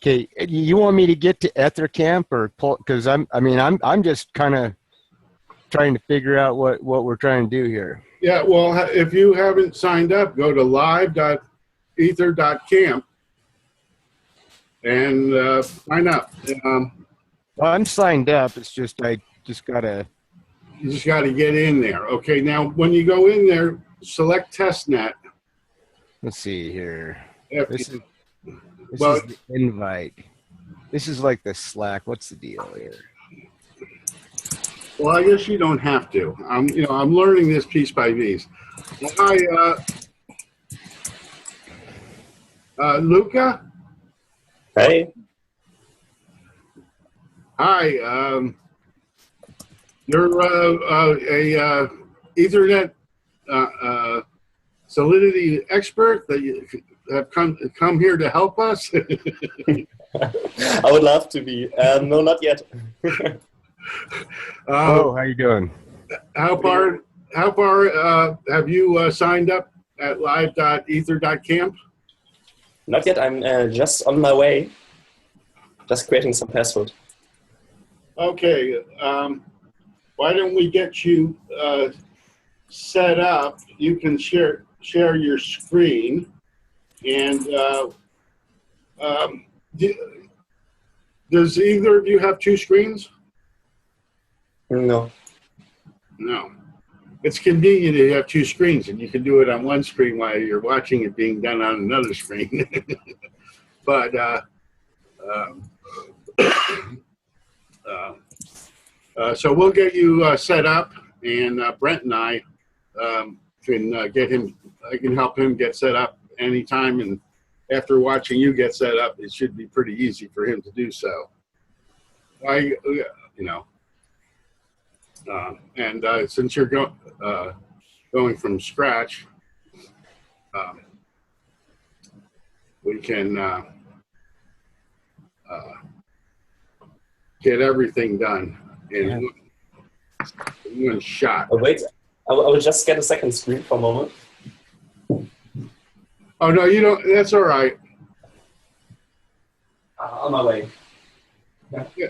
Okay, you want me to get to ethereum.camp or pull? Because I'm just kind of trying to figure out what we're trying to do here. Yeah, well, if you haven't signed up, go to live.ether.camp and sign up. Well, I'm signed up. It's just I just gotta. You just got to get in there. Okay, now when you go in there, select testnet. Let's see here. This is the invite. This is like the Slack. What's the deal here? Well, I guess you don't have to. I'm learning this piece by piece. Hi, Luca. Hey. Hi. You're a Ethernet Solidity expert that you have come here to help us. I would love to be. No, not yet. How you doing? How far have you signed up at live.ether.camp? Not yet. I'm just on my way. Just creating some password. Okay. Why don't we get you set up? You can share your screen, and does either of you have two screens? No. No. It's convenient to have two screens, and you can do it on one screen while you're watching it being done on another screen. But so we'll get you set up, and Brent and I can get him. I can help him get set up anytime, and after watching you get set up, it should be pretty easy for him to do so. Since you're going from scratch, we can get everything done in one shot. Oh, wait, I will just get a second screen for a moment. Oh, no, you don't. That's all right. On my way. Yeah.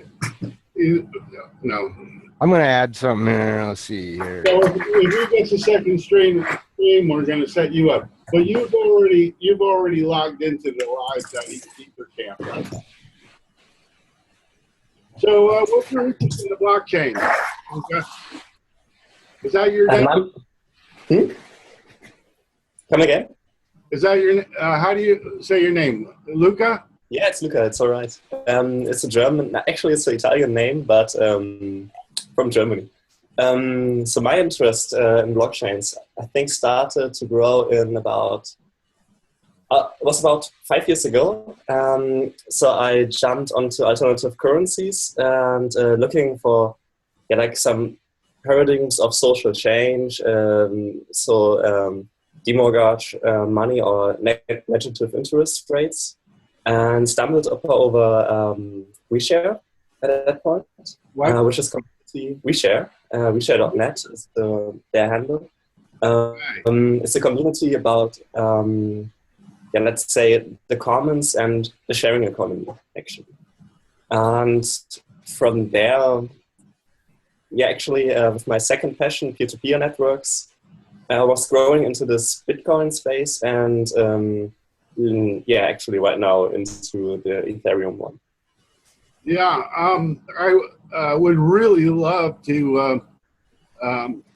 No. I'm going to add something here. Let's see here. So if you get the second stream, we're going to set you up. But you've already logged into the live.ether.camp, right? So what's your interest in the blockchain? Okay. Is that your name? Come again? Is that your? How do you say your name? Luca? Yeah, it's Luca. It's all right. It's a German. Actually, it's an Italian name, but from Germany. So my interest in blockchains, I think, started to grow in about 5 years ago. So I jumped onto alternative currencies and looking for like some paradigms of social change. Demortgage money or negative interest rates, and stumbled over WeShare at that point, which is community WeShare. WeShare.net is their handle. It's a community about, let's say, the commons and the sharing economy, actually. And from there, with my second passion, peer-to-peer networks, I was growing into this Bitcoin space and, actually right now into the Ethereum one. Yeah, I would really love to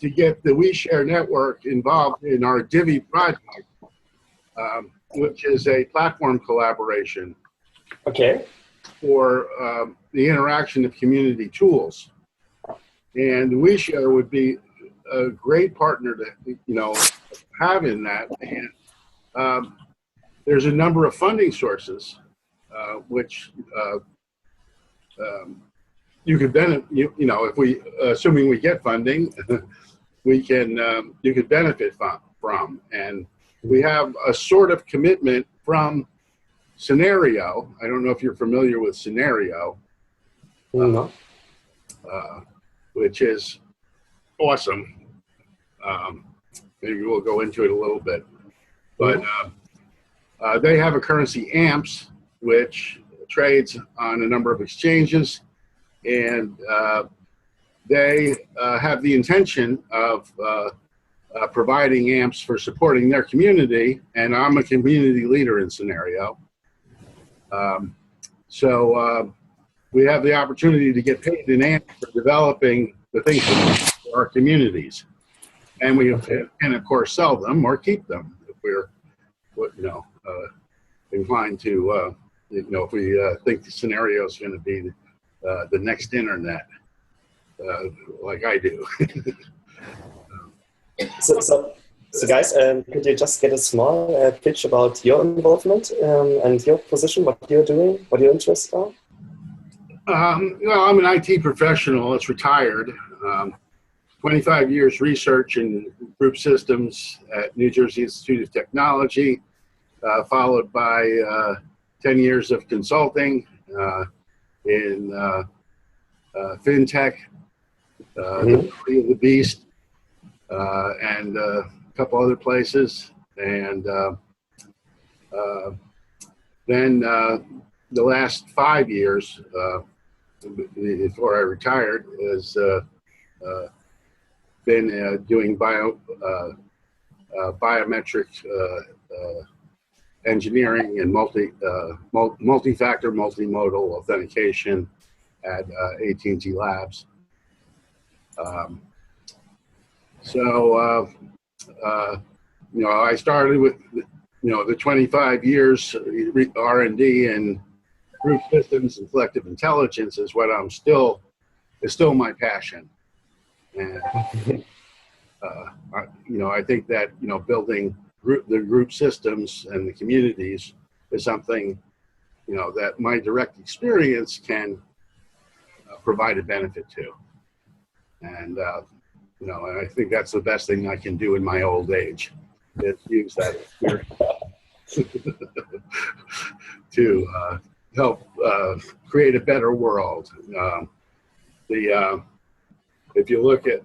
get the WeShare network involved in our Divvy project, which is a platform collaboration. Okay. For the interaction of community tools, and WeShare would be a great partner to have in that. And there's a number of funding sources which you could benefit. If we, assuming we get funding, we can you could benefit from. And we have a sort of commitment from Scenario. I don't know if you're familiar with Scenario, which is awesome. Maybe we'll go into it a little bit, but they have a currency AMPS, which trades on a number of exchanges, and they have the intention of providing amps for supporting their community, and I'm a community leader in Scenario. So we have the opportunity to get paid in amps for developing the things for our communities. And we can, of course, sell them or keep them if we're, inclined to, if we think the scenario is going to be the next internet, like I do. So guys, could you just get a small pitch about your involvement and your position, what you're doing, what your interests are? Well, I'm an IT professional. It's retired. 25 years research in group systems at New Jersey Institute of Technology, followed by 10 years of consulting in fintech, the Beast, and a couple other places. And then the last 5 years, before I retired, is been doing biometric engineering and multi-factor, multimodal authentication at AT&T Labs. I started with the 25 years R&D and group systems and collective intelligence is what is still my passion. And I think that building the group systems and the communities is something that my direct experience can provide a benefit to, and and I think that's the best thing I can do in my old age, is use that experience to help create a better world. If you look at,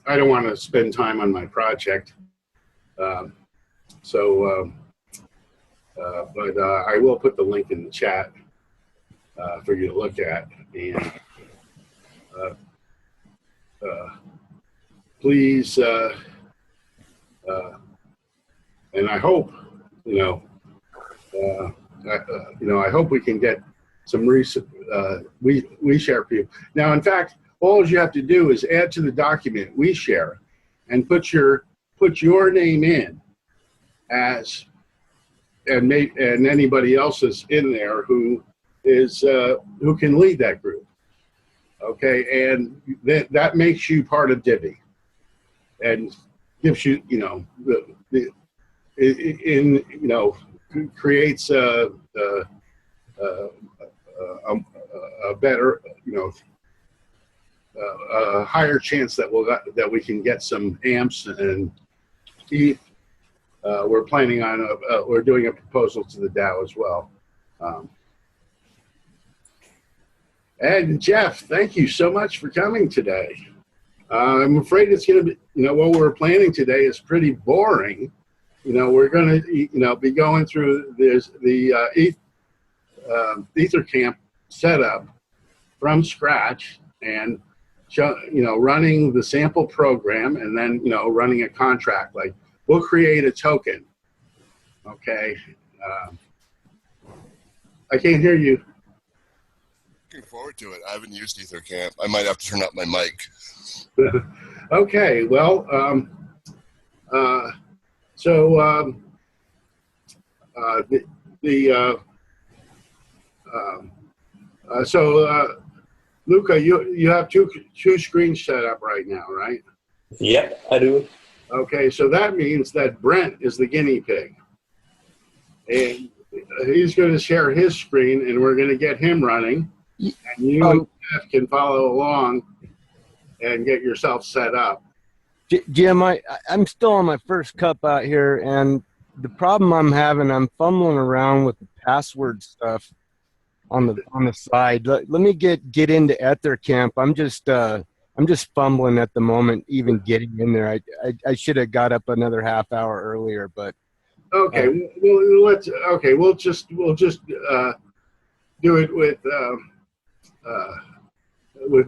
I don't want to spend time on my project, but I will put the link in the chat for you to look at, and please, and I hope, I hope we can get some we share people. Now, in fact, all you have to do is add to the document we share, and put your name in as, and anybody else is in there who can lead that group. Okay, and that makes you part of Divvy, and gives you, creates a better, a higher chance that we can get some amps and ETH. We're planning on we're doing a proposal to the DAO as well. And Jeff, thank you so much for coming today. I'm afraid it's going to be, what we're planning today is pretty boring. We're going to, be going through the EtherCamp setup from scratch, and running the sample program, and then running a contract. Like, we'll create a token. Okay. I can't hear you. Looking forward to it. I haven't used EtherCamp. I might have to turn up my mic. Okay. Well, Luca, you have two screens set up right now, right? Yep, I do. Okay, so that means that Brent is the guinea pig, and he's going to share his screen, and we're going to get him running, and you and Jeff can follow along and get yourself set up. Jim, I'm still on my first cup out here, and the problem I'm having, I'm fumbling around with the password stuff on the side. Let me get into EtherCamp. I'm just fumbling at the moment, even getting in there. I should have got up another half hour earlier, but okay. We'll just do it with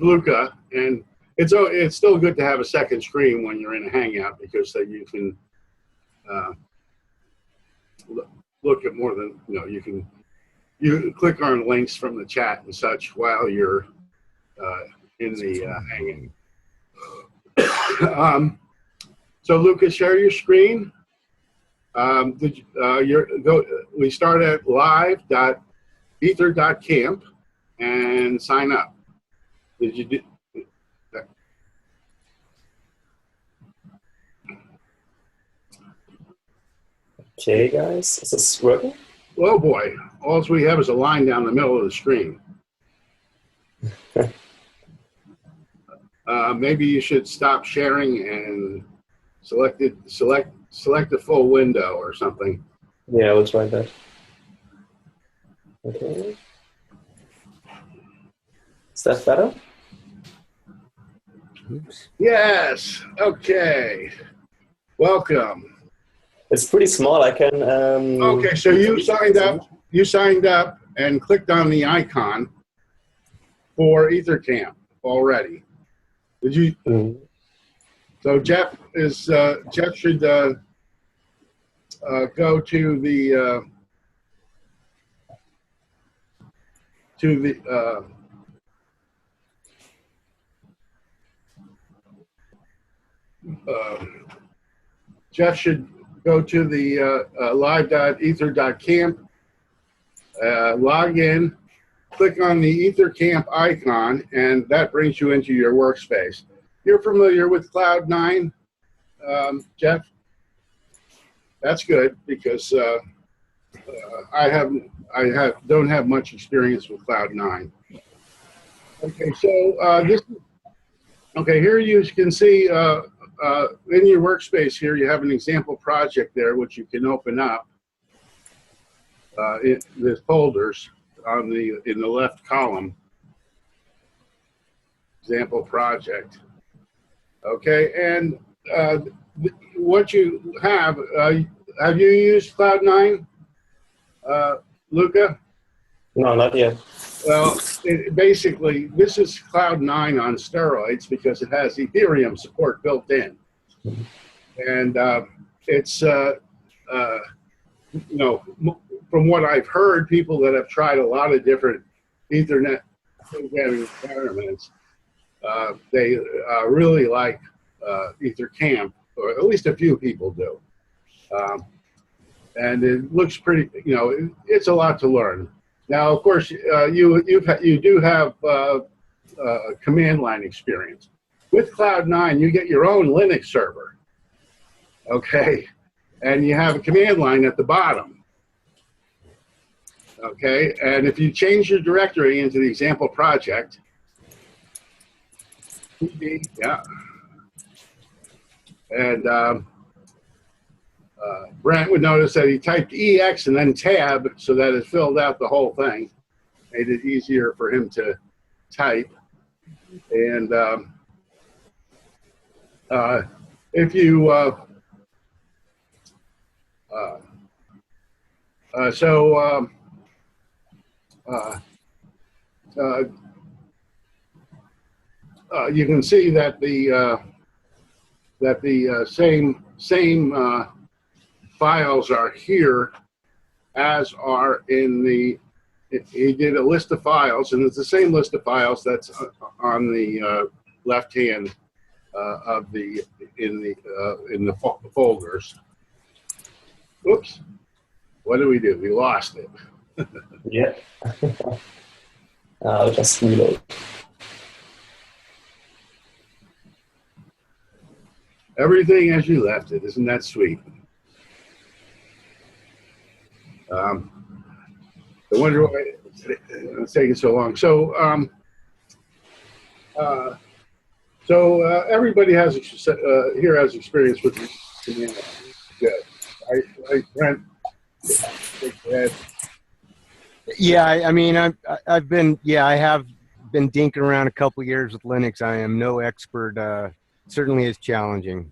Luca, and it's still good to have a second screen when you're in a Hangout, because then you can look at more than, you can click on links from the chat and such while you're in the Hangout. So Luca, share your screen. We start at live.ether.camp and sign up. Did you do? Okay, guys, is this working? Oh boy, all we have is a line down the middle of the screen. Maybe you should stop sharing and select the full window or something. Yeah, we'll try that. Okay. Is that better? Oops. Yes. Okay. Welcome. It's pretty small. I can. Okay, so you signed up. You signed up and clicked on the icon for EtherCamp already. Did you? Mm-hmm. So Jeff should go to the Jeff should go to the live.ether.camp, log in, click on the EtherCamp icon, and that brings you into your workspace. You're familiar with Cloud9, Jeff? That's good, because I don't have much experience with Cloud9. Okay, so here you can see in your workspace here, you have an example project there, which you can open up. There's folders in the left column. Example project. Okay, and what you have you used Cloud9, Luca? No, not yet. Well, basically, this is Cloud9 on steroids, because it has Ethereum support built in. And it's, from what I've heard, people that have tried a lot of different Ethernet programming environments, they really like EtherCamp, or at least a few people do. And it looks pretty, it's a lot to learn. Now, of course, you do have command line experience. With Cloud9, you get your own Linux server, okay? And you have a command line at the bottom, okay? And if you change your directory into the example project, yeah, and Brent would notice that he typed EX and then tab, so that it filled out the whole thing, made it easier for him to type. And if you you can see that the same files are here as are in the. He did a list of files, and it's the same list of files that's on the left hand of the in the folders. Oops, what did we do? We lost it. Yeah. I'll just reload. Everything as you left it. Isn't that sweet? I wonder why it's taking so long. So, everybody has here has experience with command line. Good. Brent. Yeah, I mean, I have been dinking around a couple years with Linux. I am no expert. Certainly is challenging.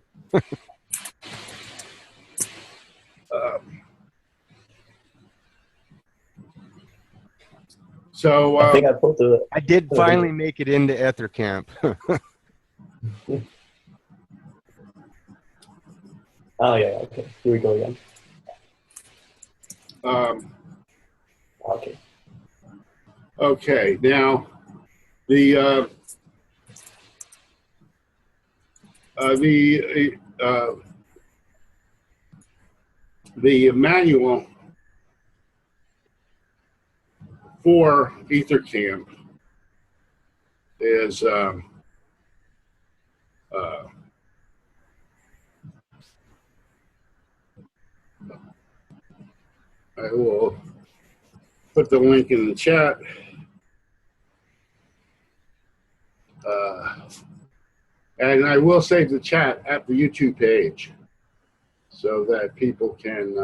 So I think I put the. I did finally make it into EtherCamp. Oh yeah. Okay. Here we go again. Okay. Okay. Now the manual for EtherCamp is I will put the link in the chat. And I will save the chat at the YouTube page so that people can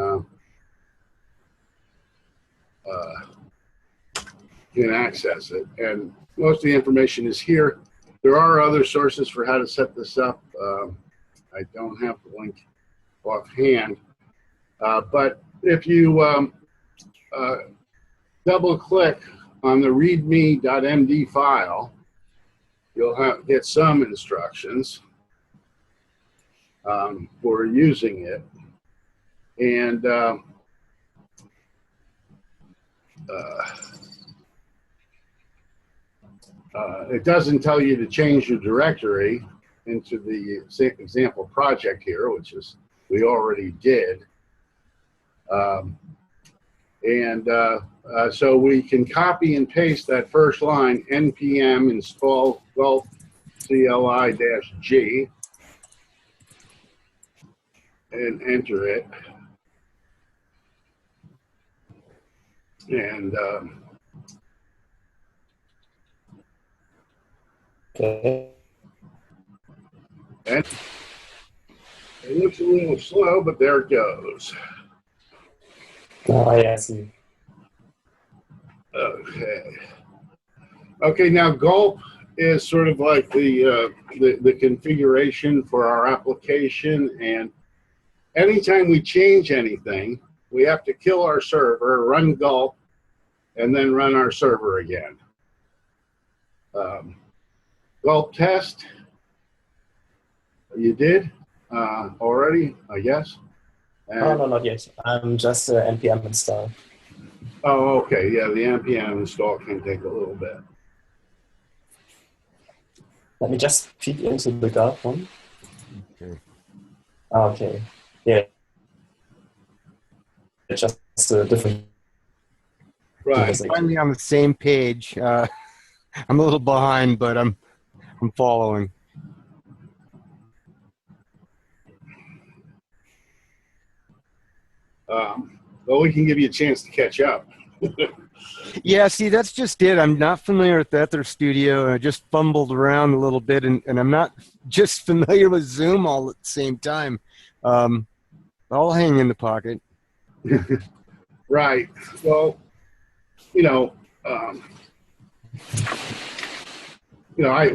access it. And most of the information is here. There are other sources for how to set this up. I don't have the link offhand. But if you double click on the readme.md file, you'll get some instructions for using it. And it doesn't tell you to change your directory into the example project here, which is we already did. So we can copy and paste that first line, npm install gulp CLI-G, and enter it. And Okay. and it looks a little slow, but there it goes. Oh, yeah, I see. Okay. Okay, now gulp is sort of like the configuration for our application, and anytime we change anything, we have to kill our server, run gulp, and then run our server again. Gulp test, you did already, I guess? And, Oh, no, not yet. I'm just npm install. oh, okay, yeah, the npm install can take a little bit. Let me just peek into the gulp one. Okay. Okay. Yeah. It's just a different. Right. Finally on the same page. I'm a little behind, but I'm following. Well, we can give you a chance to catch up. Yeah, see, that's just it. I'm not familiar with the Ether Studio, and I just fumbled around a little bit, and I'm not just familiar with Zoom all at the same time. I'll hang in the pocket. Right. Well, I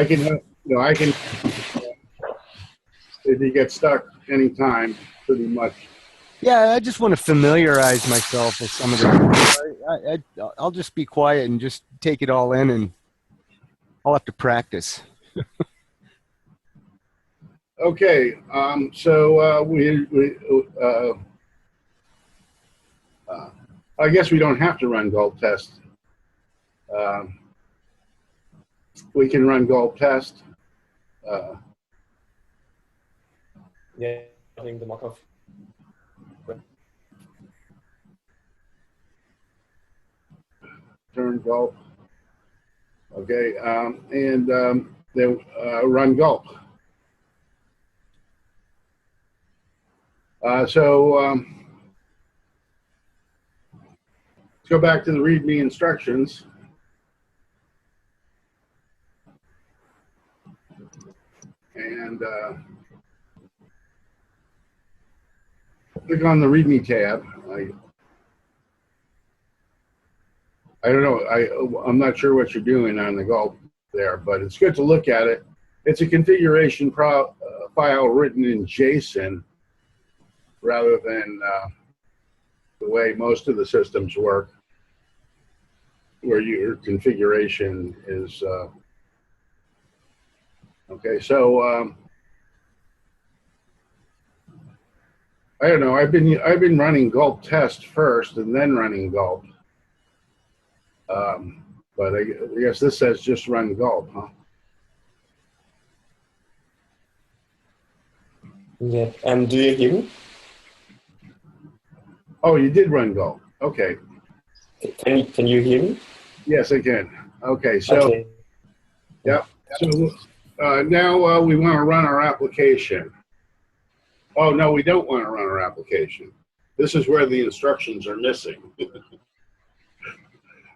can, if you get stuck anytime, pretty much. Yeah, I just want to familiarize myself with some of the. I'll just be quiet and just take it all in, and I'll have to practice. Okay, so I guess we don't have to run gulp test. We can run gulp test. Yeah, I think the mock-off. Turn gulp. Okay, and then run gulp. Let's go back to the README instructions. And click on the README tab. I don't know. I'm not sure what you're doing on the gulp there, but it's good to look at it. It's a configuration file written in JSON rather than the way most of the systems work. where your configuration is. Okay, so I don't know. I've been running gulp test first and then running gulp. But I guess this says just run gulp, huh? Yeah. And do you hear me? Oh, you did run gulp. Okay. Can you hear me? Yes, I can. Okay, so Okay. yep. So now we want to run our application. Oh no, we don't want to run our application. This is where the instructions are missing.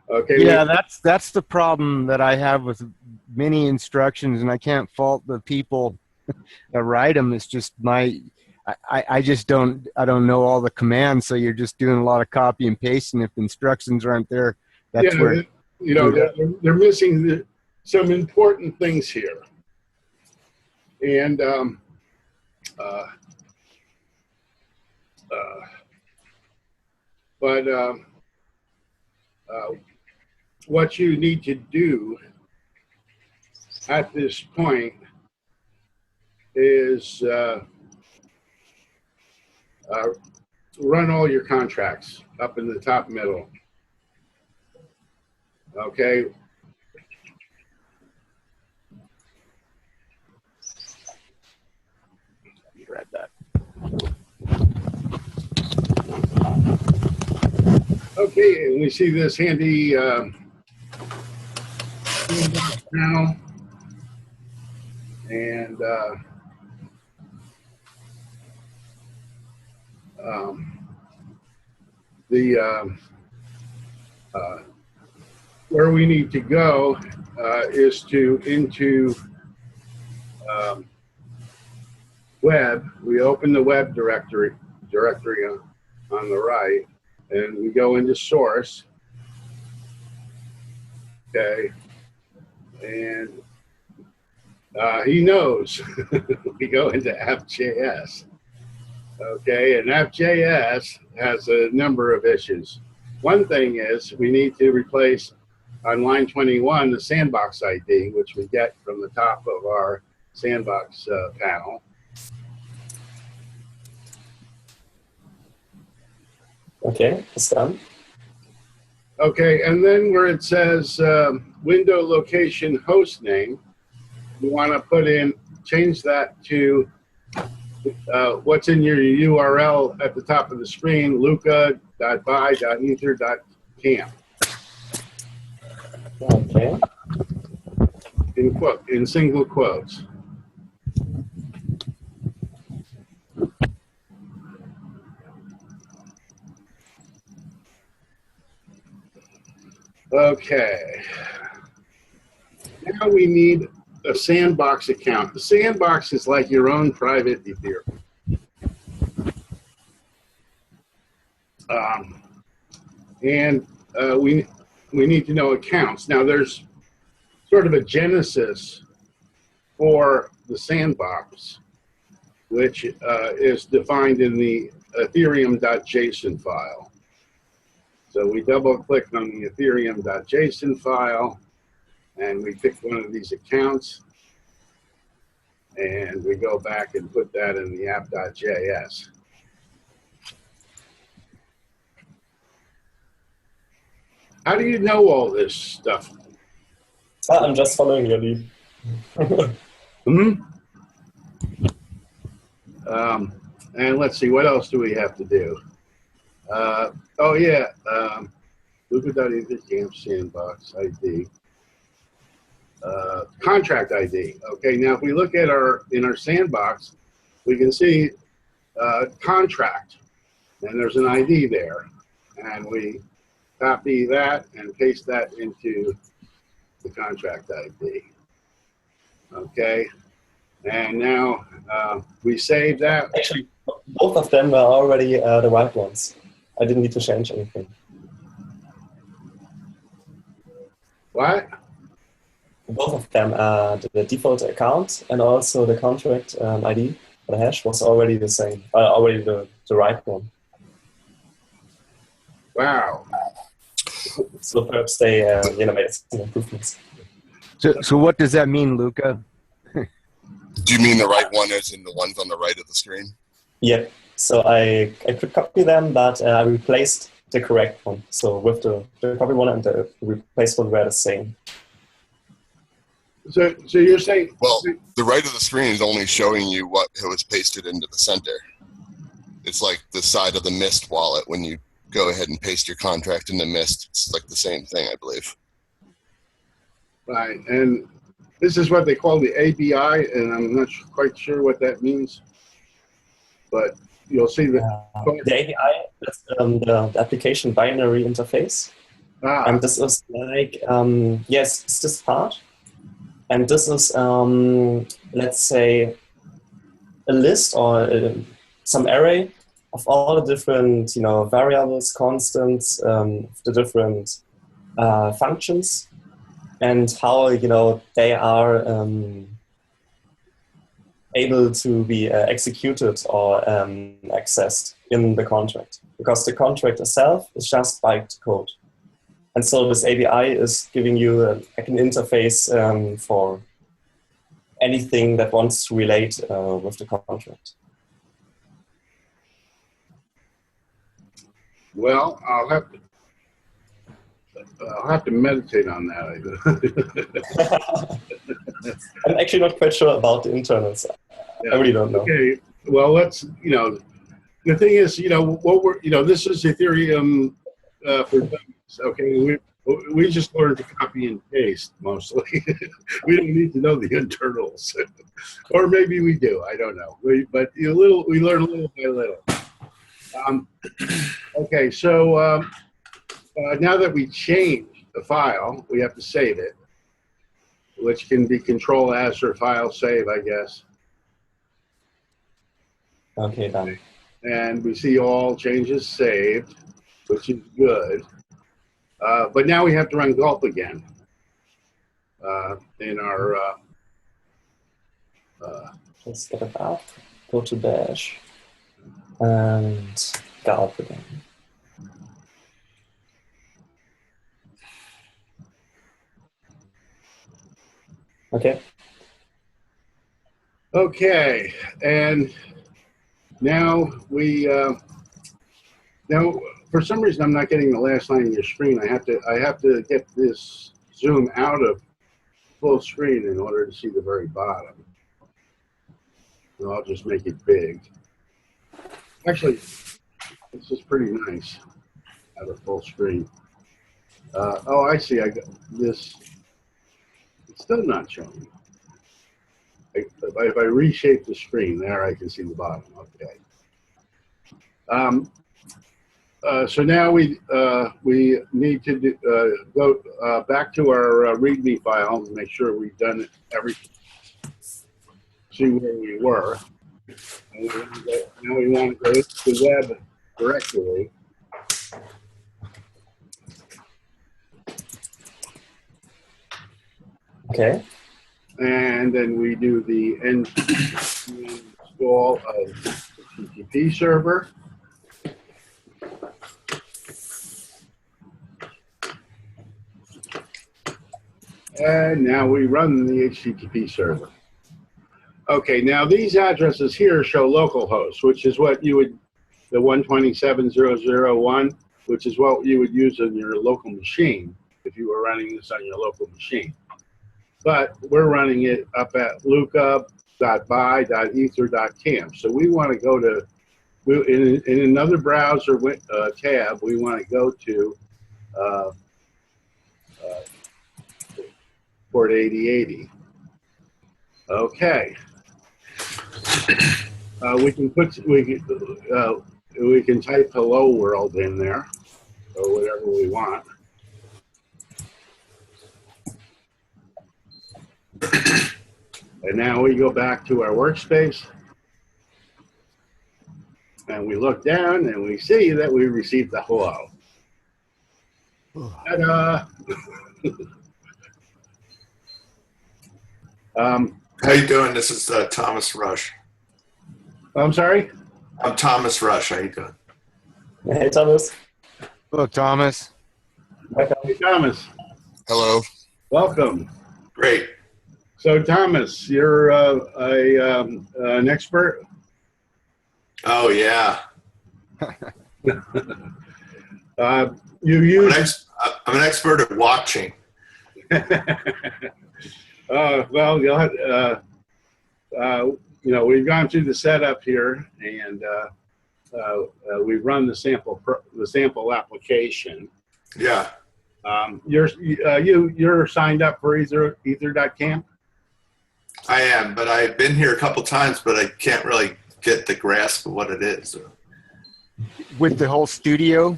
Okay. Yeah, that's the problem that I have with many instructions, and I can't fault the people that write them. It's just I just don't know all the commands, so you're just doing a lot of copy and pasting. If the instructions aren't there, that's yeah, where you know they're missing some important things here, and but what you need to do at this point is run all your contracts up in the top middle. Okay. read that. Okay, and we see this handy panel, and where we need to go is into web. We open the web directory on the right, and we go into source. Okay, and he knows. We go into app.js. Okay, and app.js has a number of issues. One thing is we need to replace on line 21 the sandbox ID, which we get from the top of our sandbox panel. Okay, it's done. Okay, and then where it says window location host name, you want to change that to what's in your URL at the top of the screen, luca.by.ether.camp. Okay. In single quotes. Okay. Now we need a sandbox account. The sandbox is like your own private Ethereum. And we need to know accounts. Now there's sort of a genesis for the sandbox, which is defined in the ethereum.json file. So we double click on the ethereum.json file, and we pick one of these accounts, and we go back and put that in the app.js. How do you know all this stuff? I'm just following your lead. And let's see, what else do we have to do? Oh yeah, Luca.ether.camp sandbox ID. Contract ID. Okay, now if we look at in our sandbox, we can see contract, and there's an ID there, and we copy that and paste that into the contract ID. Okay, and now we save that. Actually, both of them were already the right ones. I didn't need to change anything. What? Both of them, the default account and also the contract ID, the hash was already the same, already the right one. Wow. So perhaps they made some improvements. So what does that mean, Luca? Do you mean the right one as in the ones on the right of the screen? Yeah. So I could copy them, but I replaced the correct one. So with the copy one and the replaced one were the same. So you're saying? Well, the right of the screen is only showing you what was pasted into the center. It's like the side of the Mist wallet when you go ahead and paste your contract in the Mist. It's like the same thing, I believe. Right, and this is what they call the ABI, and I'm not quite sure what that means, but you'll see that. The ABI, that's the application binary interface. And this is like, yes, it's this part. And this is, let's say, a list or some array of all the different, variables, constants, the different functions, and how they are able to be executed or accessed in the contract, because the contract itself is just byte code. And so this ABI is giving you like an interface for anything that wants to relate with the contract. Well, I'll have to meditate on that. I'm actually not quite sure about the internals. Yeah. I really don't know. Okay. Well, let's, the thing is, what we're, this is Ethereum for dummies. Okay. We just learned to copy and paste mostly. We don't need to know the internals, or maybe we do. I don't know. We learn little by little. Okay. So now that we changed the file, we have to save it, which can be Control S or File Save, I guess. Okay, done. And we see all changes saved, which is good. But now we have to run gulp again in our. Let's get it up. Go to Bash and gulp again. Okay. Okay, and now we for some reason I'm not getting the last line of your screen. I have to get this zoom out of full screen in order to see the very bottom. So I'll just make it big. Actually, this is pretty nice out of full screen. Oh, I see. I got this. It's still not showing. If I reshape the screen, there I can see the bottom. Okay. So now we need to go back to our README file and make sure we've done everything. See where we were. And now we want to go to the web directory. Okay. And then we do the install of HTTP server. And now we run the HTTP server. Okay, now these addresses here show localhost, which is what you would, the 127.0.0.1, which is what you would use on your local machine if you were running this on your local machine. But we're running it up at lookup.by.ether.camp. So we want to go to, in another browser tab, we want to go to port 8080. Okay. We can type hello world in there or whatever we want. And now we go back to our workspace and we look down and we see that we received the hello. Ta-da! How you doing? This is Thomas Rush. I'm sorry? I'm Thomas Rush. How you doing? Hey, Thomas. Hello, Thomas. Hey, Thomas. Hello. Welcome. Great. So, Thomas, you're an expert? Oh, yeah. You use... I'm an expert at watching. Well, you'll have, we've gone through the setup here, and we've run the sample application. Yeah. You're signed up for Ether.camp? I am, but I've been here a couple times, but I can't really get the grasp of what it is. With the whole studio?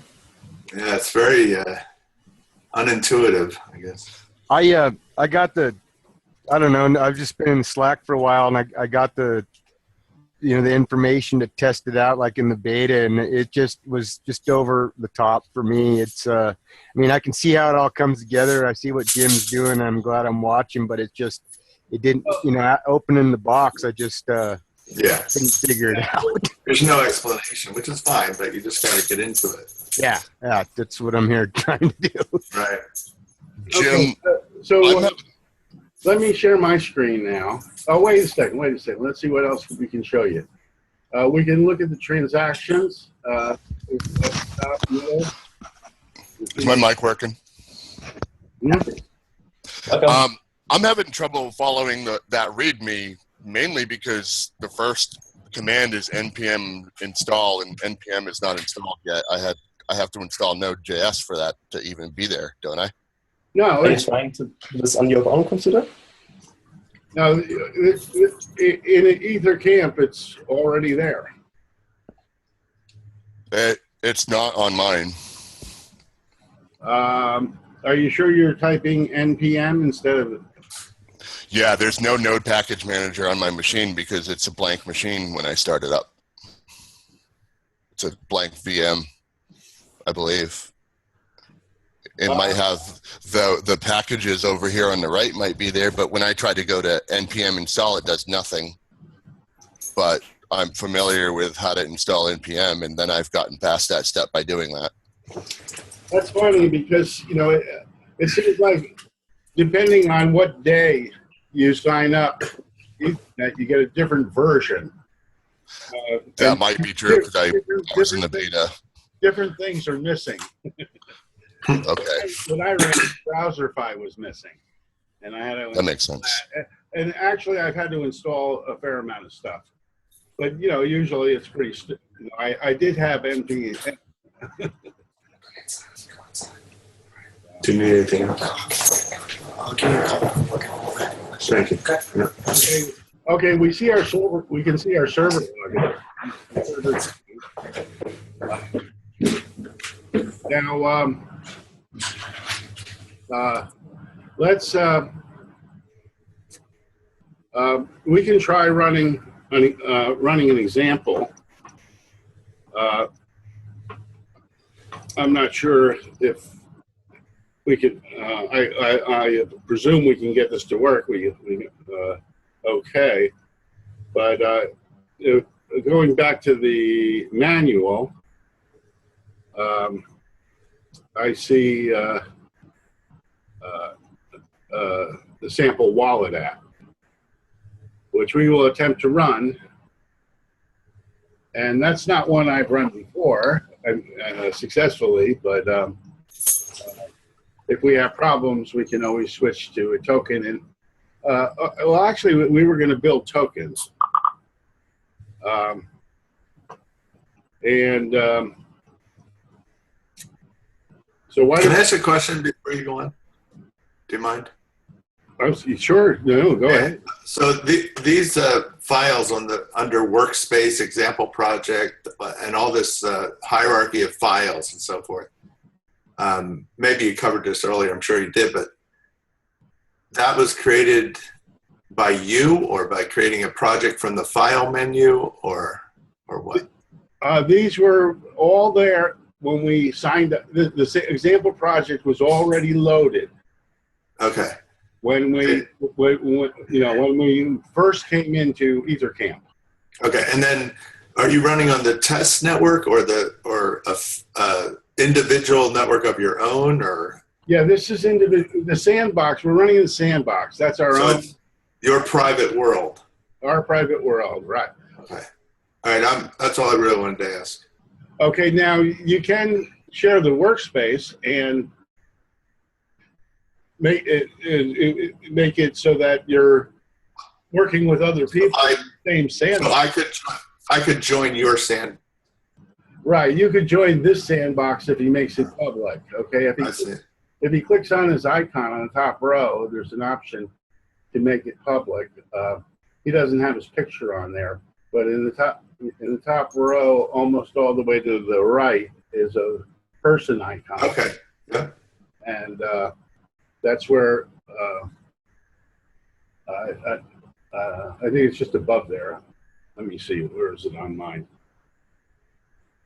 Yeah, it's very unintuitive, I guess. I got I don't know, I've just been in Slack for a while, and I got the information to test it out, like in the beta, and it just was just over the top for me. It's I can see how it all comes together. I see what Jim's doing. I'm glad I'm watching, but it didn't, opening the box, I just couldn't figure it out. There's no explanation, which is fine, but you just got to get into it. Yeah, that's what I'm here trying to do. Right. Jim, okay, so let me share my screen now. Oh, wait a second. Let's see what else we can show you. We can look at the transactions. is my mic working? Yeah. Okay. I'm having trouble following that README, mainly because the first command is npm install, and npm is not installed yet. I have to install Node.js for that to even be there, don't I? No, Are you trying to do this on your own computer? no. In Ether.camp, it's already there. It's not on mine. Are you sure you're typing npm instead of? Yeah, there's no Node package manager on my machine because it's a blank machine when I start it up. It's a blank VM, I believe. It might have the packages over here on the right might be there, but when I try to go to npm install, it does nothing. But I'm familiar with how to install npm, and then I've gotten past that step by doing that. That's funny because it seems like depending on what day you sign up, you get a different version. That might be true because I was in the beta. Different things are missing. Okay. When I ran, Browserify was missing, and I had to. That makes sense. And actually, I've had to install a fair amount of stuff, but usually it's pretty. I did have npm. Do you need anything else? I'll give you a call. Thank you. Okay, we see our server. We can see our server login. Now, let's. We can try running an example. I'm not sure if we could. I presume we can get this to work. Okay, but going back to the manual, I see the sample wallet app, which we will attempt to run. And that's not one I've run before successfully, but if we have problems, we can always switch to a token. And well, actually, we were going to build tokens. So why? Can I ask a question before you go on? Do you mind? Sure. No, go ahead. So these files under workspace, example project, and all this hierarchy of files and so forth. Maybe you covered this earlier. I'm sure you did, but that was created by you, or by creating a project from the file menu, or what? These were all there when we signed up. The example project was already loaded. Okay. When we first came into EtherCamp. Okay, and then are you running on the test network or a individual network of your own, or Yeah, this is the sandbox. We're running in the sandbox. That's our So own, it's your private world. our private world, right? Okay. All right. That's all I really wanted to ask. Okay, now you can share the workspace and make it so that you're working with other people in the same sandbox. So I could join your sand. Right, you could join this sandbox if he makes it public. Okay, if he clicks on his icon on the top row, there's an option to make it public. He doesn't have his picture on there, but in the top row, almost all the way to the right, is a person icon. Okay. Yeah. And that's where I think it's just above there. Let me see. Where is it on mine?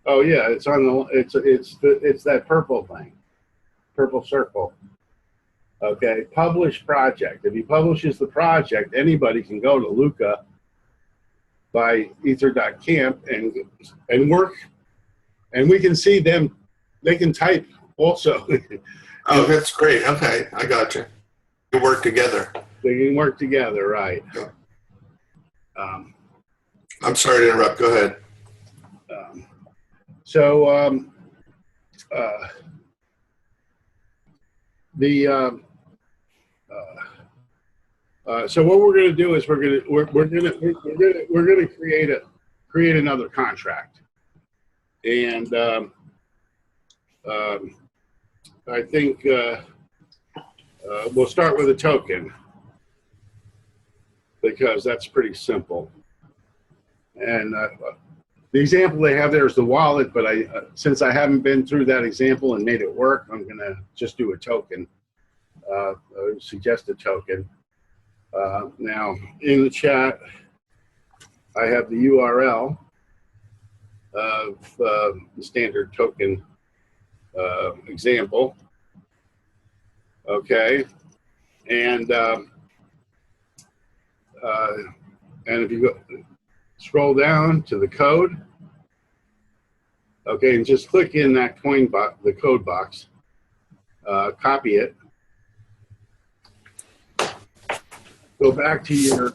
Oh yeah, it's on the. It's that purple thing, purple circle. Okay, publish project. If he publishes the project, anybody can go to Luca by Ether.camp and work, and we can see them. They can type also. Oh, that's great. Okay, I got you. We work together. They can work together, right? Yeah. I'm sorry to interrupt. Go ahead. So what we're going to do is we're going to create another contract, and I think we'll start with a token because that's pretty simple. And the example they have there is the wallet, but since I haven't been through that example and made it work, I'm going to just do a token, suggest a token. Now, in the chat, I have the URL of the standard token example. Okay, and if you go scroll down to the code, okay, and just click in that the code box, copy it, go back to your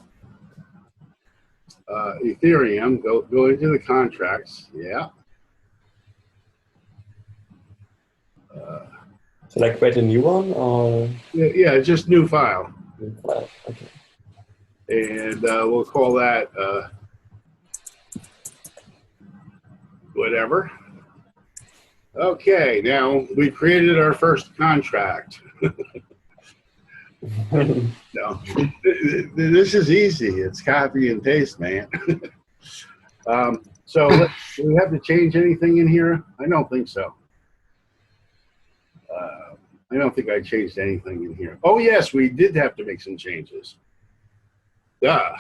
Ethereum, go into the contracts, yeah. Should I create a new one or? Yeah, just new file. New file. Okay. And we'll call that whatever. Okay, now we created our first contract. No, this is easy. It's copy and paste, man. So do we have to change anything in here? I don't think so. I don't think I changed anything in here. Oh yes, we did have to make some changes. Duh.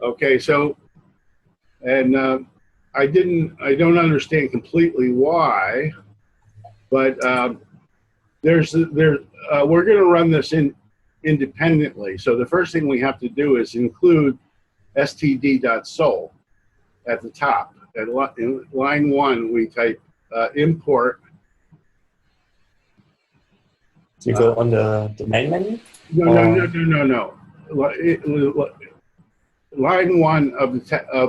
Okay, so, and I don't understand completely why, but we're going to run this independently. So the first thing we have to do is include std.sol at the top. In line 1, we type import. Do you go on the main menu? No. Line 1 of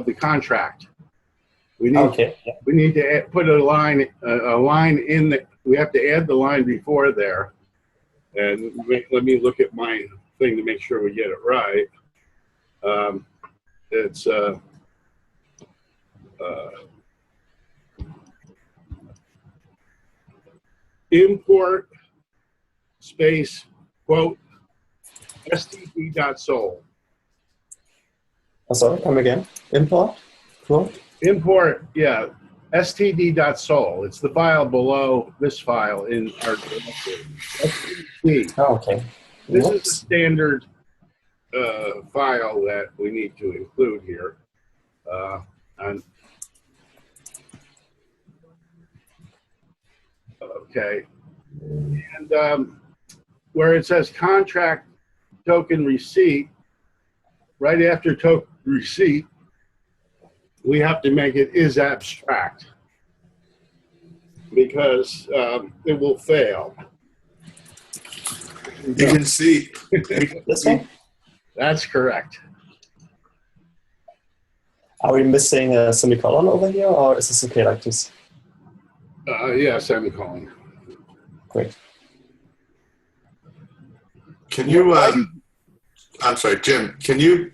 the contract. We need to put a line in the. We have to add the line before there, and let me look at my thing to make sure we get it right. It's import space quote std.sol. Oh, sorry, come again. Import? Cool. Import, yeah, std.sol. It's the file below this file in our directory. STD. Oh, okay. This is the standard file that we need to include here. Okay. And where it says contract token receipt, right after token receipt, we have to make it is abstract because it will fail. You can see. This one? That's correct. Are we missing a semicolon over here, or is this okay like this? Yeah, semicolon. Great. Can you, I'm sorry, Jim, can you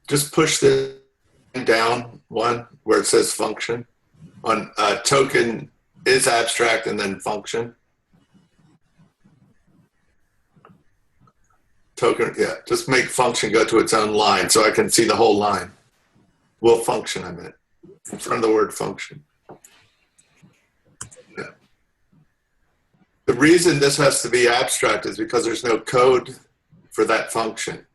just push this down one where it says function on token is abstract and then function? Token, yeah, just make function go to its own line so I can see the whole line. Will function, I meant, in front of the word function. Yeah. The reason this has to be abstract is because there's no code for that function.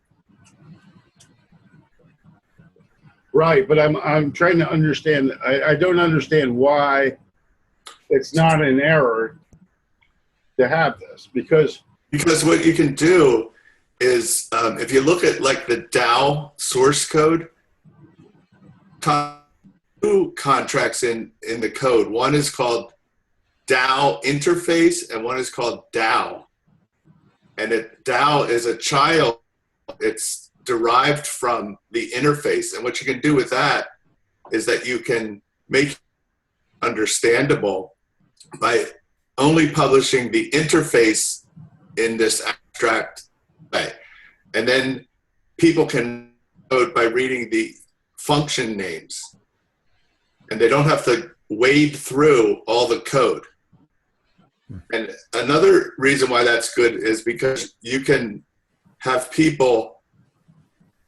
Right, but I'm trying to understand. I don't understand why it's not an error to have this, because what you can do is if you look at like the DAO source code, two contracts in the code. One is called DAO interface and one is called DAO. And DAO is a child. It's derived from the interface. And what you can do with that is that you can make it understandable by only publishing the interface in this abstract way. And then people can code by reading the function names. And they don't have to wade through all the code. And another reason why that's good is because you can have people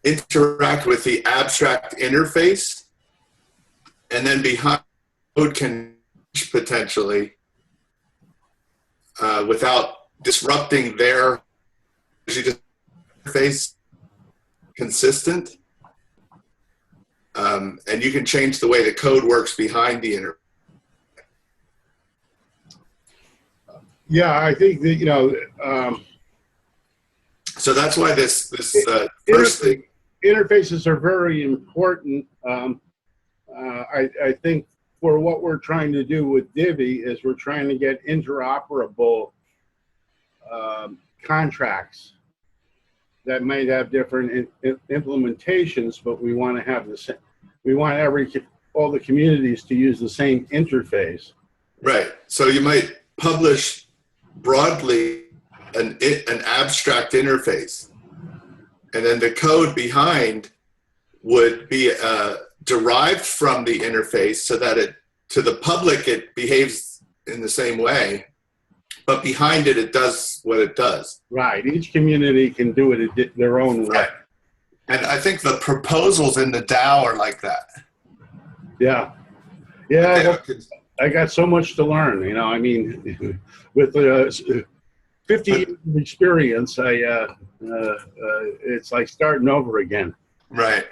interact with the abstract interface, and then behind code can potentially without disrupting their interface consistent. And you can change the way the code works behind the interface. yeah, I think that So that's why this first thing. Interfaces are very important. I think for what we're trying to do with Divvy is we're trying to get interoperable contracts that might have different implementations, but we want to have the same. We want all the communities to use the same interface. Right. So you might publish broadly an abstract interface, and then the code behind would be derived from the interface so that to the public it behaves in the same way, but behind it does what it does. Right. Each community can do it their own way. Right. And I think the proposals in the DAO are like that. Yeah. Yeah. I got so much to learn. I mean, with 50 years of experience, it's like starting over again. Right.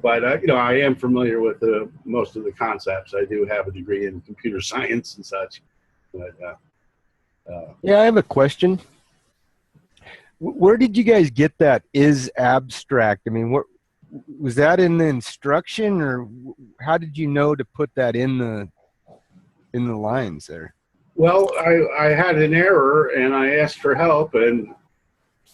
But I am familiar with most of the concepts. I do have a degree in computer science and such. But, yeah, I have a question. Where did you guys get that is abstract? I mean, what was that in the instruction, or how did you know to put that in the lines there? Well, I had an error and I asked for help, and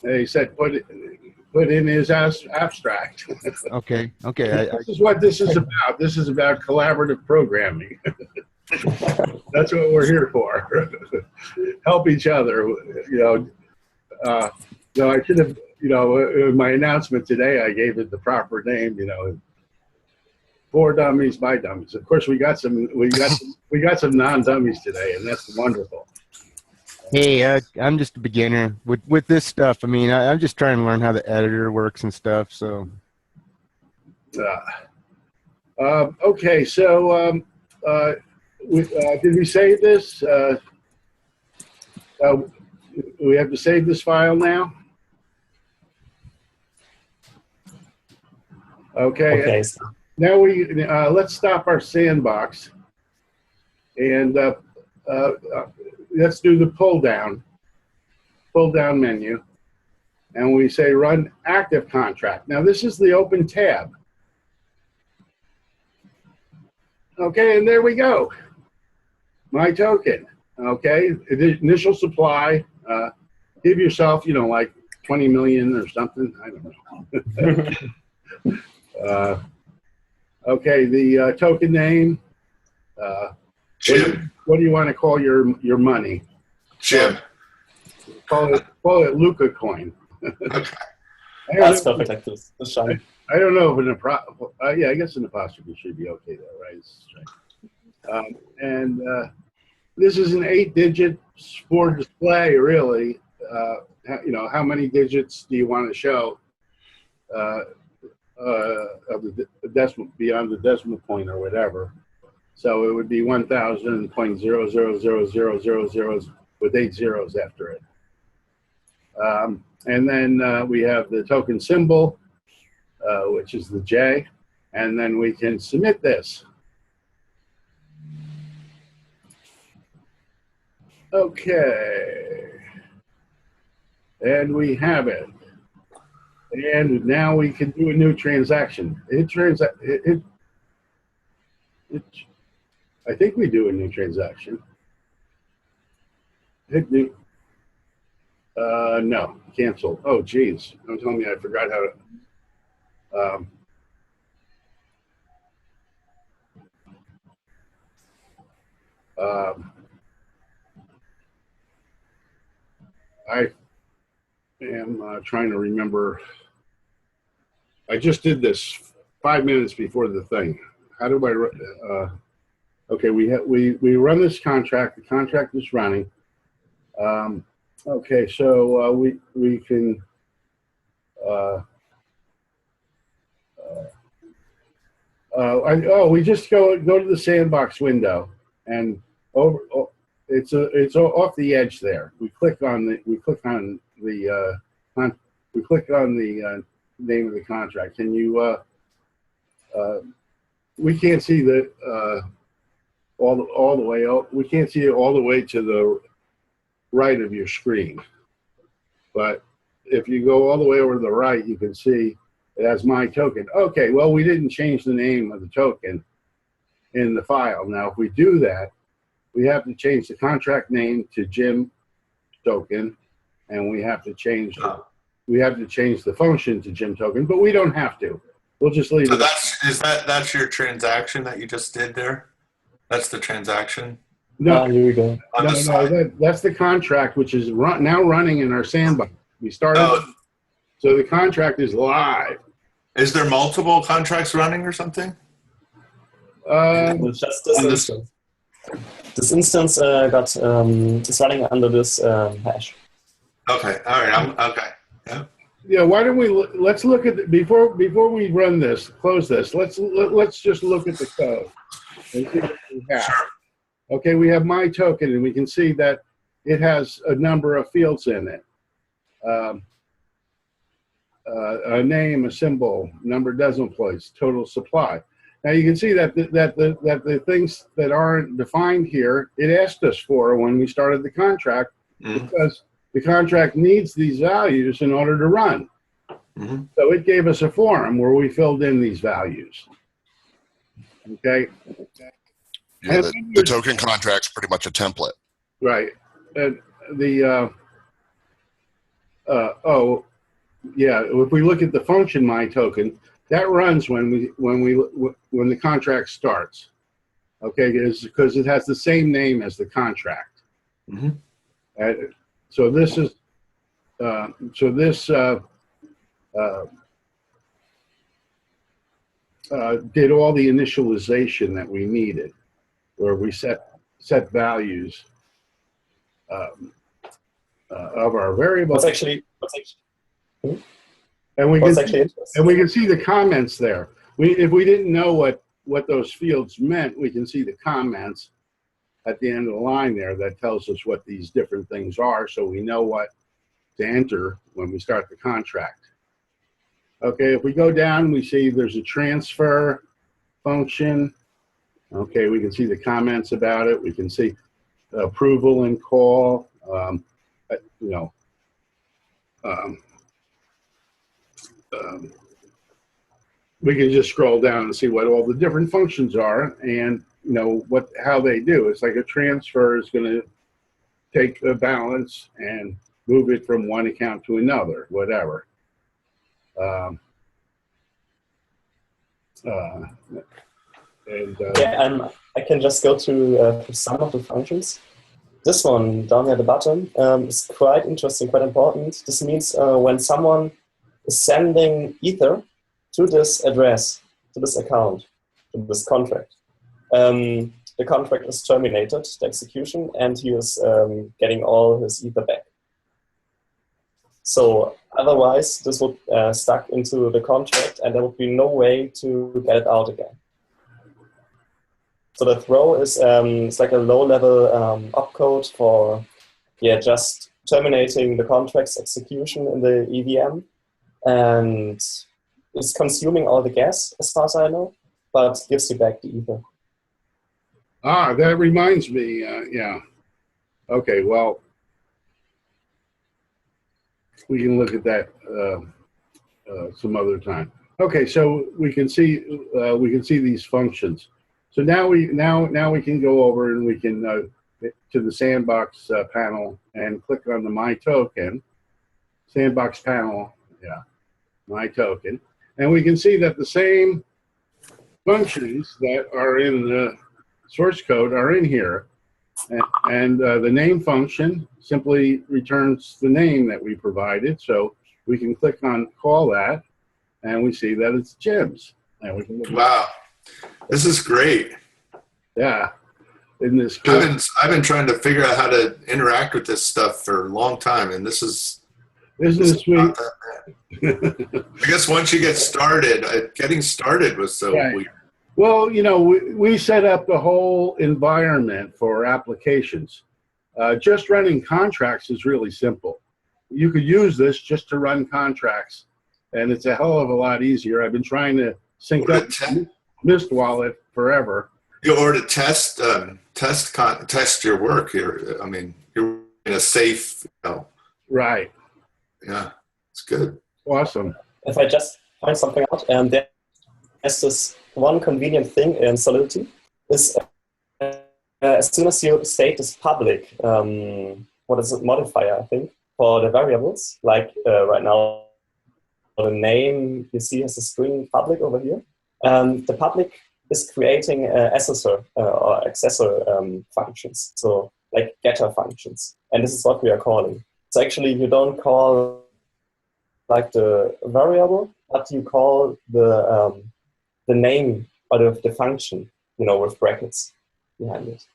they said put in is abstract. Okay. This is what this is about. This is about collaborative programming. That's what we're here for. Help each other. I should have. In my announcement today, I gave it the proper name. For dummies by dummies. Of course, we got some non-dummies today, and that's wonderful. Hey, I'm just a beginner with this stuff. I mean, I'm just trying to learn how the editor works and stuff. So, okay. So, did we save this? We have to save this file now. Okay. Now let's stop our sandbox, and let's do the pull down menu, and we say run active contract. Now this is the open tab. Okay, and there we go. My token. Okay, the initial supply give yourself, you know, like 20 million or something. I don't know. Okay, the token name. Jim. What do you want to call your money? Jim. Call it Luca coin. Okay. That's perfect like this. I don't know if yeah, I guess an apostrophe should be okay though, right? And this is an 8-digit for display, really. You know, how many digits do you want to show of the decimal, beyond the decimal point or whatever? So it would be 1,000.0000000 with 8 zeros after it. And then we have the token symbol, which is the J, and then we can submit this. Okay, and we have it. And now we can do a new transaction. I think we do a new transaction. Hit new. No, cancel. Oh, geez. Don't tell me I forgot how to. I am trying to remember. I just did this 5 minutes before the thing. How do I? Okay, we run this contract. The contract is running. Okay, so we can. We just go to the sandbox window and over. It's off the edge there. We click on the name of the contract. Can you? We can't see the all the way out. We can't see it all the way to the right of your screen. But if you go all the way over to the right, you can see it has my token. Okay, well, we didn't change the name of the token in the file. Now, if we do that, we have to change the contract name to Jim token, and we have to change the function to Jim token, but we don't have to. We'll just leave it. That's your transaction that you just did there? That's the transaction? No, here we go. That's the contract, which is now running in our sandbox. We started, so the contract is live. Is there multiple contracts running or something? Just this instance. This instance is running under this hash. Okay. All right. Okay. Yeah. Yeah. Why don't let's look at before we run this, close this. Let's just look at the code and see what we have. Sure. Okay, we have my token, and we can see that it has a number of fields in it. A name, a symbol, number of decimal points, total supply. Now you can see that the things that aren't defined here, it asked us for when we started the contract, because the contract needs these values in order to run. So it gave us a form where we filled in these values. Okay. Yeah, the token contract's pretty much a template. Right. And if we look at the function my token, that runs when the contract starts. Okay, because it has the same name as the contract. So this is did all the initialization that we needed, where we set values of our variable. And we can see the comments there. If we didn't know what those fields meant, we can see the comments at the end of the line there that tells us what these different things are, so we know what to enter when we start the contract. Okay, if we go down, we see there's a transfer function. Okay, we can see the comments about it. We can see approval and call. We can just scroll down and see what all the different functions are, and how they do. It's like a transfer is going to take a balance and move it from one account to another, whatever. Yeah, I can just go to some of the functions. This one down at the bottom is quite interesting, quite important. This means when someone is sending Ether to this address, to this account, to this contract, the contract is terminated, the execution, and he is getting all his Ether back. So otherwise, this would stuck into the contract, and there would be no way to get it out again. So the throw is it's like a low-level opcode for just terminating the contract's execution in the EVM, and it's consuming all the gas, as far as I know, but gives you back the Ether. Ah, that reminds me. Yeah. Okay. Well, we can look at that some other time. Okay. So we can see these functions. So now we can go over and we can to the sandbox panel and click on the My Token sandbox panel. Yeah, My Token, and we can see that the same functions that are in the source code are in here, and the name function simply returns the name that we provided. So we can click on call that, and we see that it's Jim's, and we can look. Wow. This is great. Yeah. In this I've been trying to figure out how to interact with this stuff for a long time, and this is sweet. I guess once you get started, getting started was so weird. Well, you know, we set up the whole environment for applications. Just running contracts is really simple. You could use this just to run contracts, and it's a hell of a lot easier. I've been trying to sync up Mist Wallet forever. Or to test your work here. I mean, you're in a safe, Right. Yeah, it's good. Awesome. If I just find something out, there's this one convenient thing in Solidity is as soon as you state this public, what is it, modifier, I think, for the variables, like right now, the name you see has a string public over here. The public is creating accessor or accessor functions, so like getter functions, and this is what we are calling. So actually, you don't call like the variable, but you call the name of the function, with brackets behind it.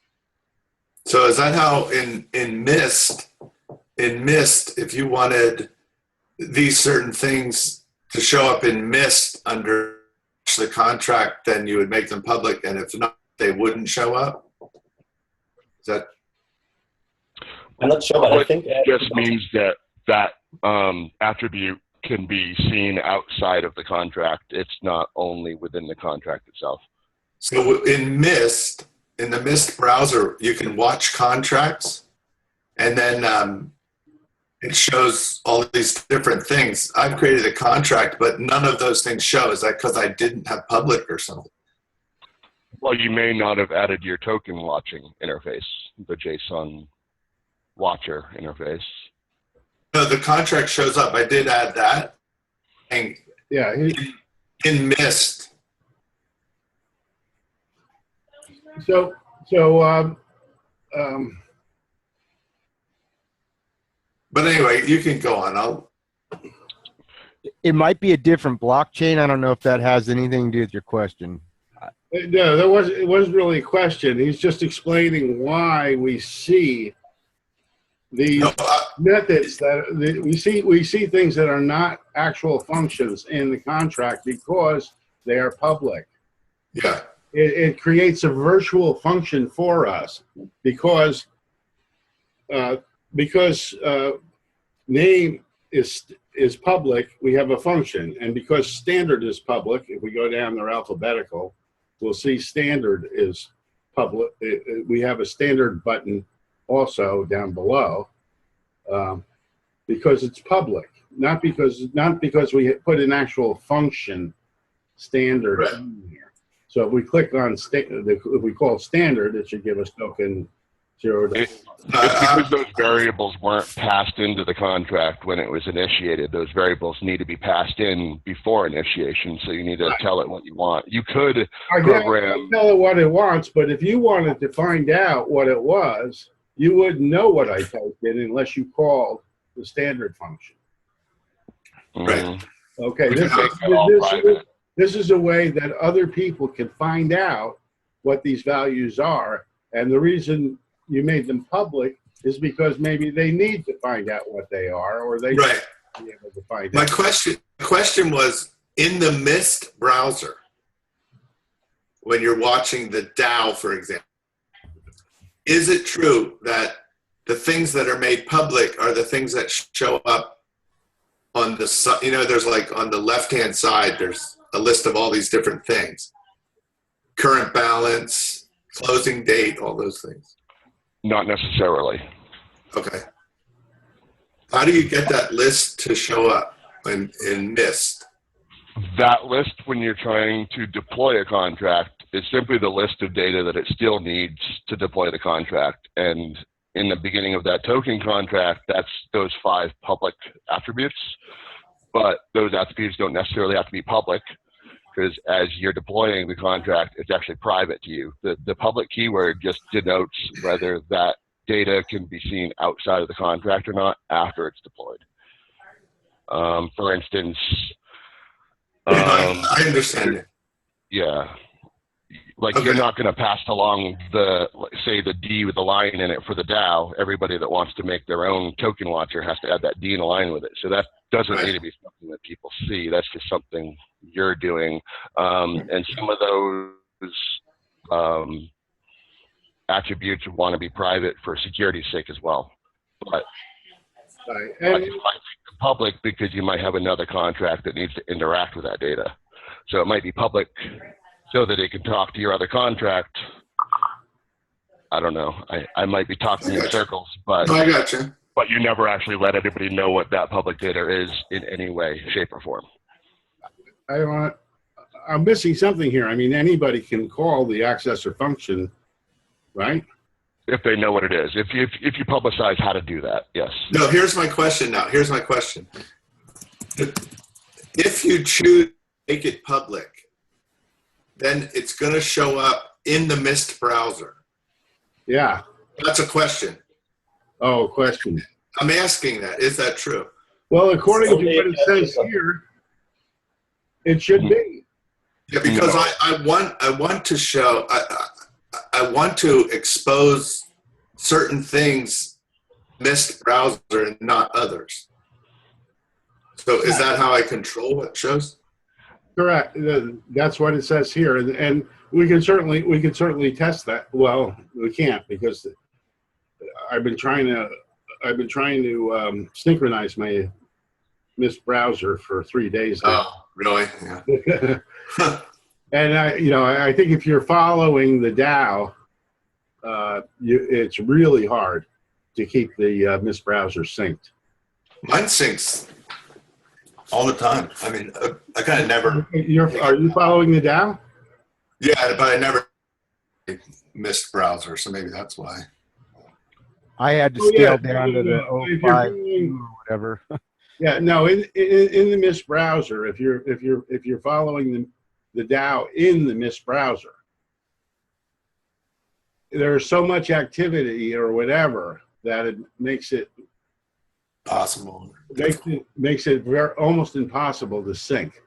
So is that how in Mist, if you wanted these certain things to show up in Mist under the contract, then you would make them public, and if not, they wouldn't show up? Is that? I'm not sure, but I think it just means that attribute can be seen outside of the contract. It's not only within the contract itself. So in Mist, in the Mist browser, you can watch contracts, and then it shows all these different things. I've created a contract, but none of those things show. Is that because I didn't have public or something? Well, you may not have added your token watching interface, the JSON watcher interface. No, the contract shows up. I did add that. And yeah. In Mist. So but anyway, you can go on. It might be a different blockchain. I don't know if that has anything to do with your question. No, it wasn't really a question. He's just explaining why we see these methods that we see things that are not actual functions in the contract because they are public. Yeah. It creates a virtual function for us because name is public, we have a function, and because standard is public, if we go down their alphabetical, we'll see standard is public. We have a standard button also down below because it's public, not because we put an actual function standard in here. So if we click on if we call standard, it should give us token 0 It's because those variables weren't passed into the contract when it was initiated. Those variables need to be passed in before initiation, so you need to tell it what you want. You could program. Tell it what it wants, but if you wanted to find out what it was, you wouldn't know what I typed in unless you called the standard function. Right. Okay, this is a way that other people can find out what these values are, and the reason you made them public is because maybe they need to find out what they are, or they right. should be able to find My out. question was, in the Mist browser, when you're watching the DAO, for example, is it true that the things that are made public are the things that show up on the side? You know, there's like on the left-hand side, there's a list of all these different things. Current balance, closing date, all those things. Not necessarily. Okay. How do you get that list to show up in Mist? That list, when you're trying to deploy a contract, is simply the list of data that it still needs to deploy the contract. And in the beginning of that token contract, that's those 5 public attributes. But those attributes don't necessarily have to be public, because as you're deploying the contract, it's actually private to you. The public keyword just denotes whether that data can be seen outside of the contract or not after it's deployed. For instance, I understand it. Yeah. Like, okay. You're not going to pass along say the D with the line in it for the DAO. Everybody that wants to make their own token launcher has to add that D in a line with it. So that doesn't need to be something that people see. That's just something you're doing. And some of those attributes want to be private for security's sake as well. But you might make them public because you might have another contract that needs to interact with that data. So it might be public so that it can talk to your other contract. I don't know. I might be talking in circles, but I got you. But you never actually let anybody know what that public data is in any way, shape, or form. I'm missing something here. I mean, anybody can call the accessor function, right? If they know what it is. If you publicize how to do that, yes. No, here's my question now. Here's my question. If you choose to make it public, then it's going to show up in the Mist browser. Yeah. That's a question. Oh, question. I'm asking that. Is that true? Well, according to what it says here, it should be. Yeah, because I want to show, I want to expose certain things Mist browser and not others. So is that how I control what shows? Correct. That's what it says here, and we can certainly test that. Well, we can't because I've been trying to synchronize my Mist browser for 3 days now. Oh, really? Yeah. And I think if you're following the DAO, it's really hard to keep the Mist browser synced. Mine syncs all the time. I mean, I kind of never. Are you following the DAO? Yeah, but I never Mist browser, so maybe that's why. I had to scale down to the 05 or whatever. Yeah, no. In the Mist browser, if you're following the DAO in the Mist browser, there's so much activity or whatever that it makes it possible. Makes it almost impossible to sync.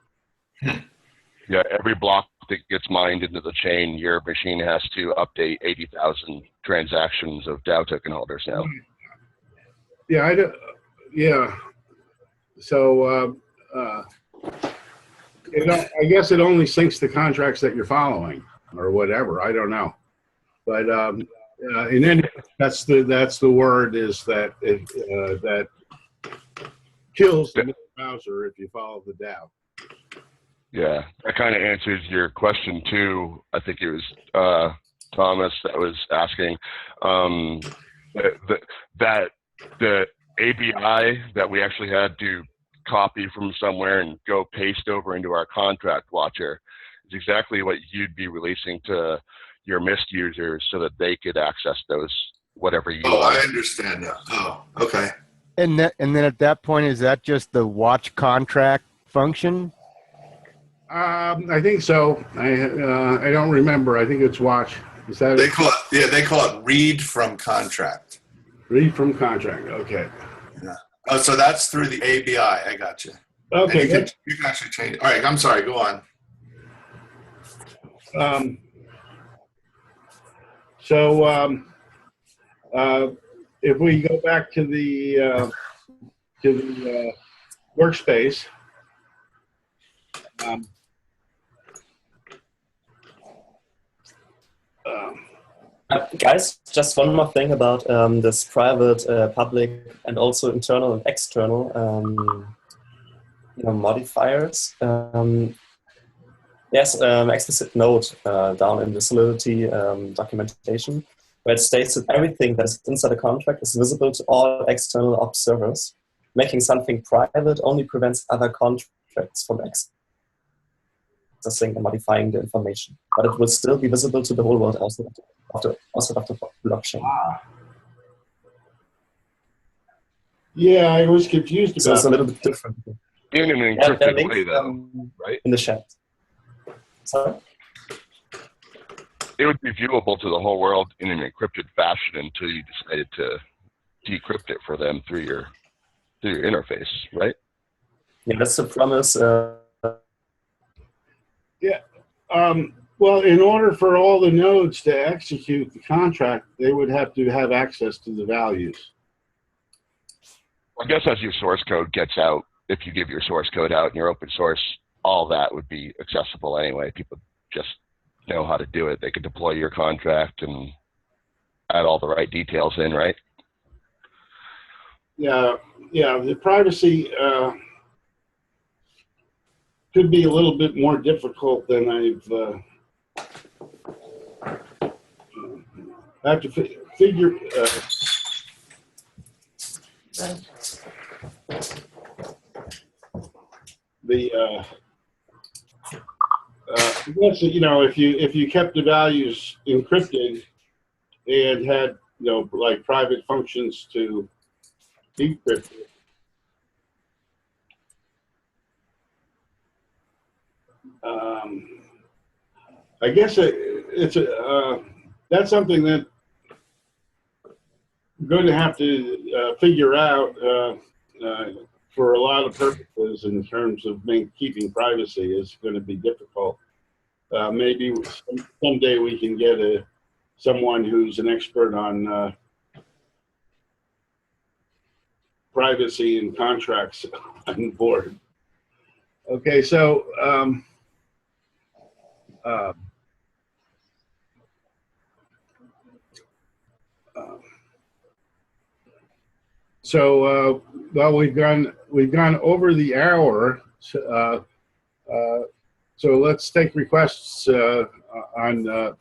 Yeah, every block that gets mined into the chain, your machine has to update 80,000 transactions of DAO token holders now. Yeah, I do. Yeah. So I guess it only syncs the contracts that you're following, or whatever. I don't know, but in any, that's the word is that that kills the browser if you follow the DAO. Yeah, that kind of answers your question too. I think it was Thomas that was asking that the ABI that we actually had to copy from somewhere and go paste over into our contract watcher is exactly what you'd be releasing to your Mist users so that they could access those whatever you Oh, want. I understand now. Oh, okay. And then at that point, is that just the watch contract function? I think so. I don't remember. I think it's watch. Is that They call it, yeah, they call it read from contract. read from contract? Okay. Yeah. Oh, so that's through the ABI. I got you. Okay. And you can actually change it. All right, I'm sorry. Go on. If we go back to the workspace, Guys, just one more thing about this private, public, and also internal and external modifiers. Yes, explicit note down in the Solidity documentation, where it states that everything that is inside a contract is visible to all external observers. Making something private only prevents other contracts from accessing and modifying the information, but it will still be visible to the whole world outside of the blockchain. Yeah, I was confused about So it's a little bit different. In an encrypted way, though, right? In the chat. Sorry? It would be viewable to the whole world in an encrypted fashion until you decided to decrypt it for them through your interface, right? Yeah, that's the promise. Well, in order for all the nodes to execute the contract, they would have to have access to the values. I guess as your source code gets out, if you give your source code out in your open source, all that would be accessible anyway. People just know how to do it. They could deploy your contract and add all the right details in, right? Yeah, the privacy could be a little bit more difficult than I have to figure. I guess, if you kept the values encrypted and had like private functions to decrypt it. I guess that's something that I'm going to have to figure out for a lot of purposes in terms of keeping privacy is going to be difficult. Maybe someday we can get someone who's an expert on privacy and contracts on board. Okay, so well, we've gone over the hour. So let's take requests from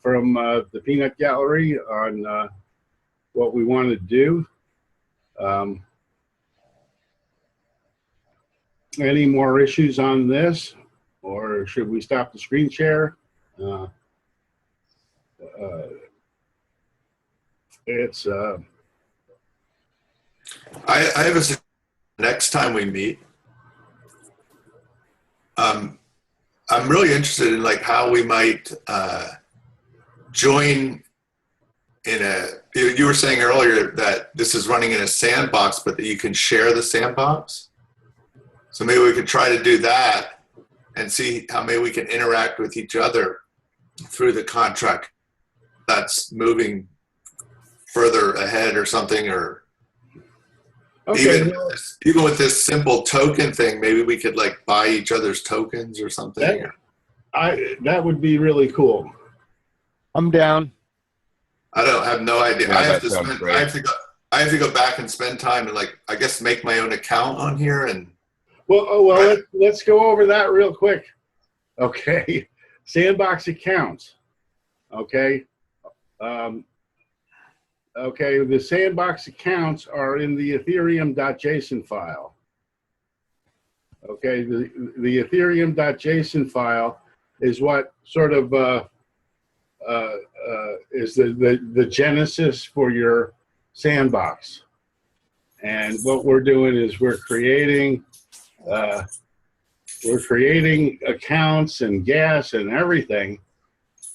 the Peanut Gallery on what we want to do. Any more issues on this, or should we stop the screen share? I have a suggestion. Next time we meet, I'm really interested in like how we might join in a. You were saying earlier that this is running in a sandbox, but that you can share the sandbox. So maybe we could try to do that and see how maybe we can interact with each other through the contract that's moving further ahead or something, or okay. Even with this simple token thing, maybe we could like buy each other's tokens or something. That would be really cool. I'm down. I have no idea. Yeah, I have to go back and spend time and like I guess make my own account on here and. Well, let's go over that real quick. Okay, sandbox accounts. Okay. Okay, the sandbox accounts are in the ethereum.json file. Okay, the ethereum.json file is what sort of is the genesis for your sandbox. And what we're doing is we're creating accounts and gas and everything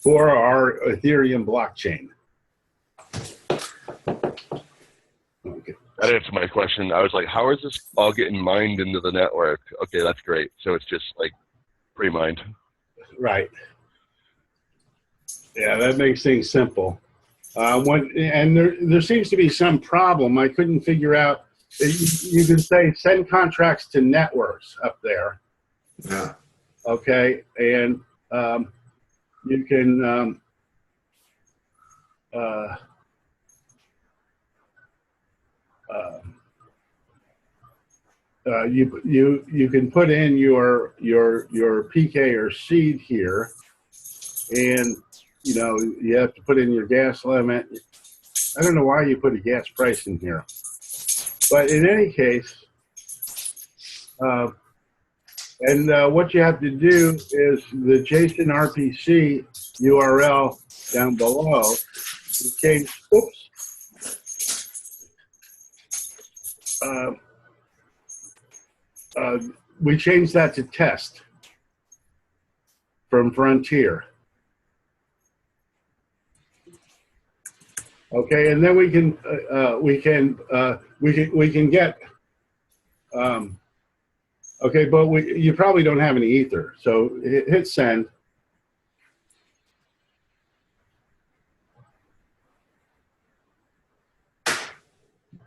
for our Ethereum blockchain. Okay. That answered my question. I was like, how is this all getting mined into the network? Okay, that's great. So it's just like pre-mined. Right. Yeah, that makes things simple. And there seems to be some problem. I couldn't figure out. You can say send contracts to networks up there. Yeah. Okay, and you can you can put in your PK or seed here, and you have to put in your gas limit. I don't know why you put a gas price in here, but in any case, what you have to do is the JSON RPC URL down below. You change. Oops. We changed that to test from Frontier. Okay, and then we can get. Okay, but you probably don't have any Ether, so hit send.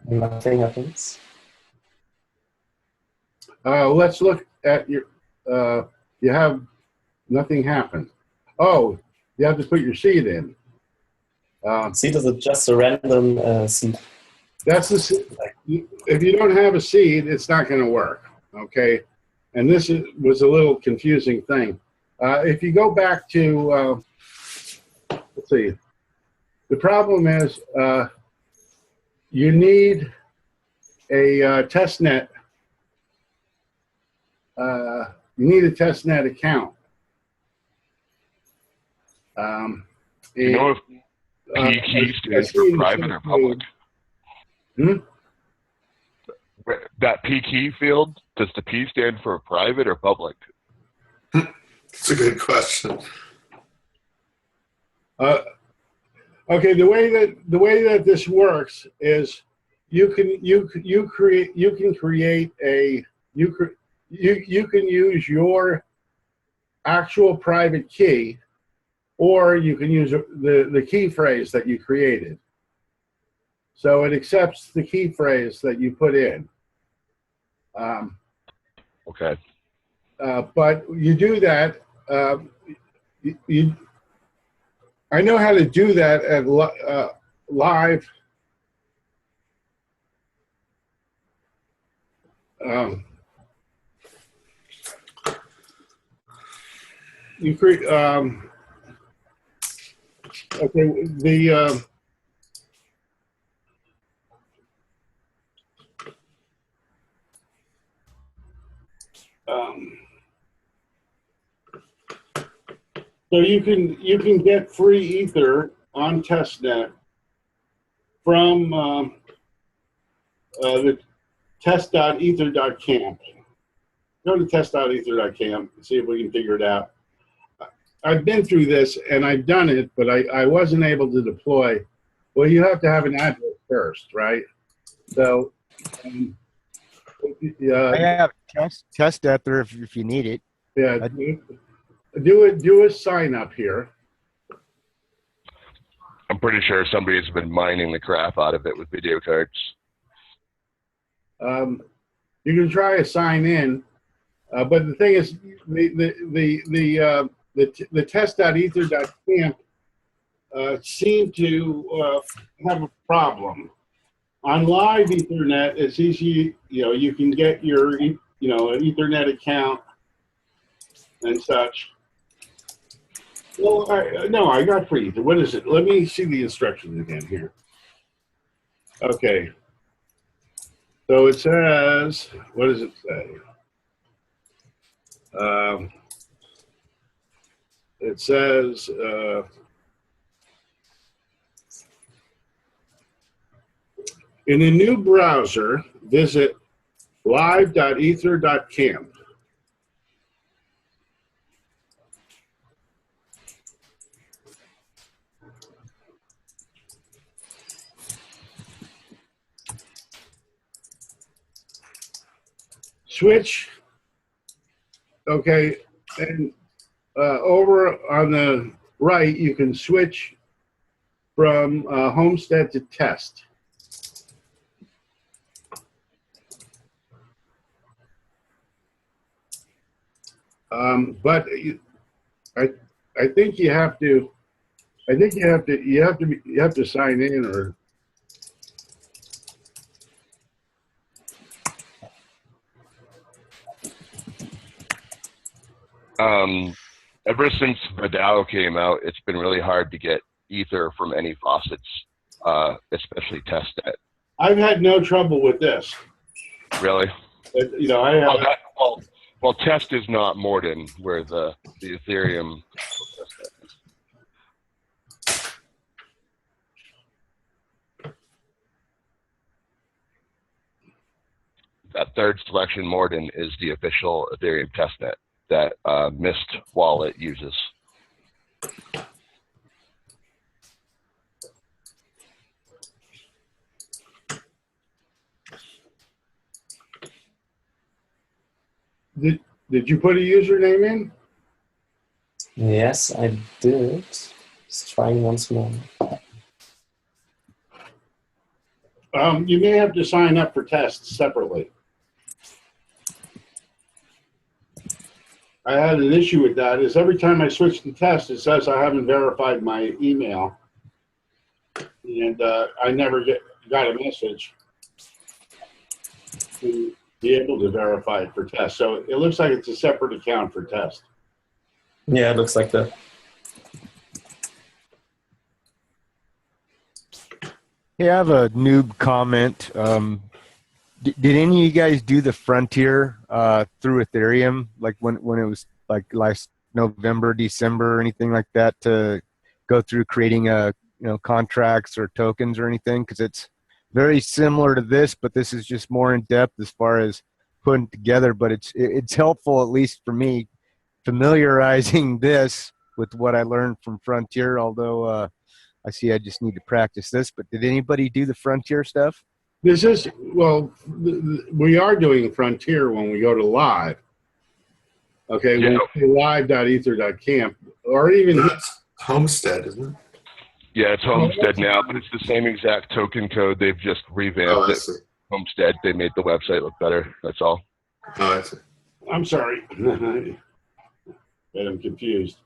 Nothing happens. Let's look at your. You have nothing happen. Oh, you have to put your seed in. Seed is just a random seed. That's the seed. If you don't have a seed, it's not going to work. Okay, and this was a little confusing thing. If you go back to, let's see, the problem is you need a test net. You need a test net account. You know if P key stands for private or public? That P key field, does the P stand for private or public? That's a good question. Okay, the way that this works is you can use your actual private key, or you can use the key phrase that you created. So it accepts the key phrase that you put in. Okay. But you do that. I know how to do that at live. You create. Okay. So you can get free Ether on testnet from the test.ether.camp. Go to test.ether.camp and see if we can figure it out. I've been through this and I've done it, but I wasn't able to deploy. Well, you have to have an address first, right? So I have test Ether if you need it. Yeah, do a sign up here. I'm pretty sure somebody's been mining the crap out of it with video cards. You can try a sign in, but the thing is, the test.ether.camp seem to have a problem. On live Ethernet, it's easy. You can get your an Ethernet account and such. Well, no, I got free Ether. What is it? Let me see the instructions again here. Okay. So it says, what does it say? It says, In a new browser, visit live.ether.camp. Switch, okay, and over on the right, you can switch from Homestead to Test. But I think you have to. I think you have to sign in or. Ever since Vidal came out, it's been really hard to get Ether from any faucets, especially testnet. I've had no trouble with this. Really? You know, I have. Well, test is not Morden, where the Ethereum. That third selection, Morden, is the official Ethereum testnet that Mist wallet uses. Did you put a username in? Yes, I did. Just trying once more. You may have to sign up for tests separately. I had an issue with that. Is every time I switch to test, it says I haven't verified my email, and I never got a message to be able to verify it for test. So it looks like it's a separate account for test. Yeah, it looks like that. Hey, I have a noob comment. Did any of you guys do the Frontier through Ethereum, like when it was like last November, December, or anything like that, to go through creating contracts or tokens or anything? Because it's very similar to this, but this is just more in depth as far as putting it together. But it's helpful, at least for me, familiarizing this with what I learned from Frontier. Although I see I just need to practice this. But did anybody do the Frontier stuff? This is, well, we are doing Frontier when we go to live. Okay, Yeah. we'll say live.ether.camp, or even That's Homestead, isn't it? Yeah, it's Homestead now, but it's the same exact token code. They've just revamped Oh, I it. see. Homestead, they made the website look better. That's all. Oh, I see. I'm sorry. I'm confused.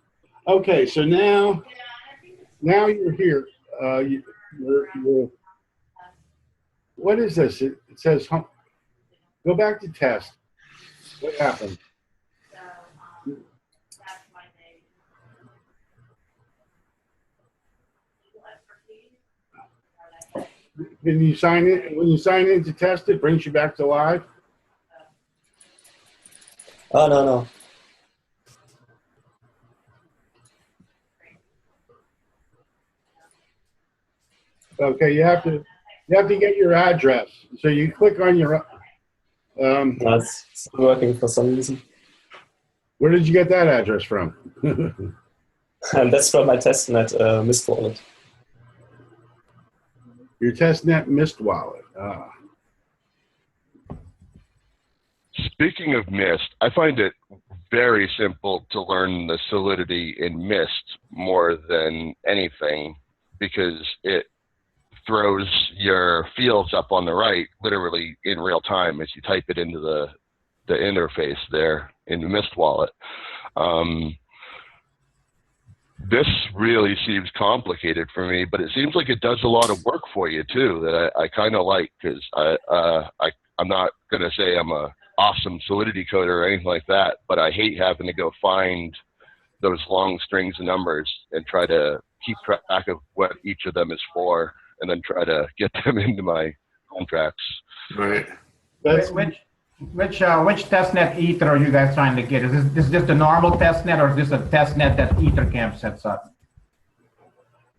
Okay, so now you're here. You're what is this? It says, go back to test. What happened? Can you sign in? When you sign in to test, it brings you back to live? Oh, no. Okay, you have to get your address. So you click on your. That's working for some reason. Where did you get that address from? And that's from my testnet Mist wallet. Your testnet Mist wallet. Speaking of Mist, I find it very simple to learn the Solidity in Mist more than anything, because it throws your fields up on the right literally in real time as you type it into the interface there in the Mist wallet. This really seems complicated for me, but it seems like it does a lot of work for you too, that I kind of like, because I'm not going to say I'm a awesome Solidity coder or anything like that, but I hate having to go find those long strings of numbers and try to keep track of what each of them is for, and then try to get them into my contracts. Right. Which testnet Ether are you guys trying to get? Is this just a normal testnet, or is this a testnet that Ether.camp sets up?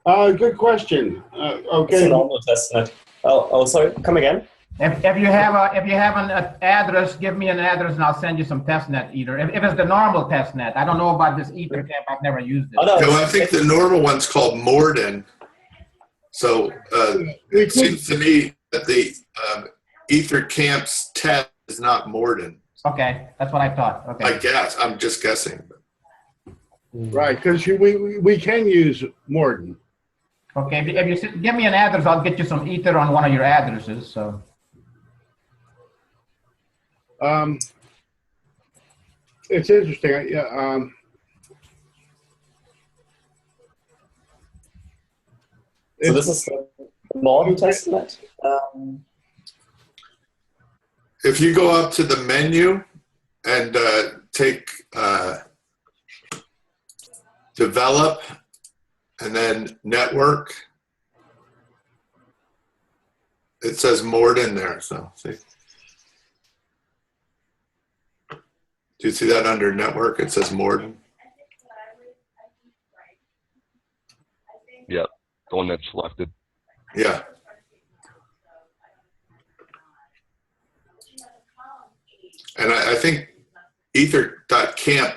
Good question. It's a Okay. normal testnet. Oh, sorry. Come again. If you have an address, give me an address and I'll send you some testnet ether. If it's the normal testnet, I don't know about this EtherCamp. I've never used it. Oh, no, No, I think the normal one's called Morden. So it seems to me that the EtherCamp's test is not Morden. Okay, that's what I thought. Okay. I guess. I'm just guessing. Right, because we can use Morden. Okay, if you give me an address, I'll get you some ether on one of your addresses. So. It's interesting. Yeah. So this is the Morden testnet. If you go up to the menu and take develop and then network, it says Morden there. So see. Do you see that under network? It says Morden. Yep, the one that's selected. Yeah. And I think Ether.camp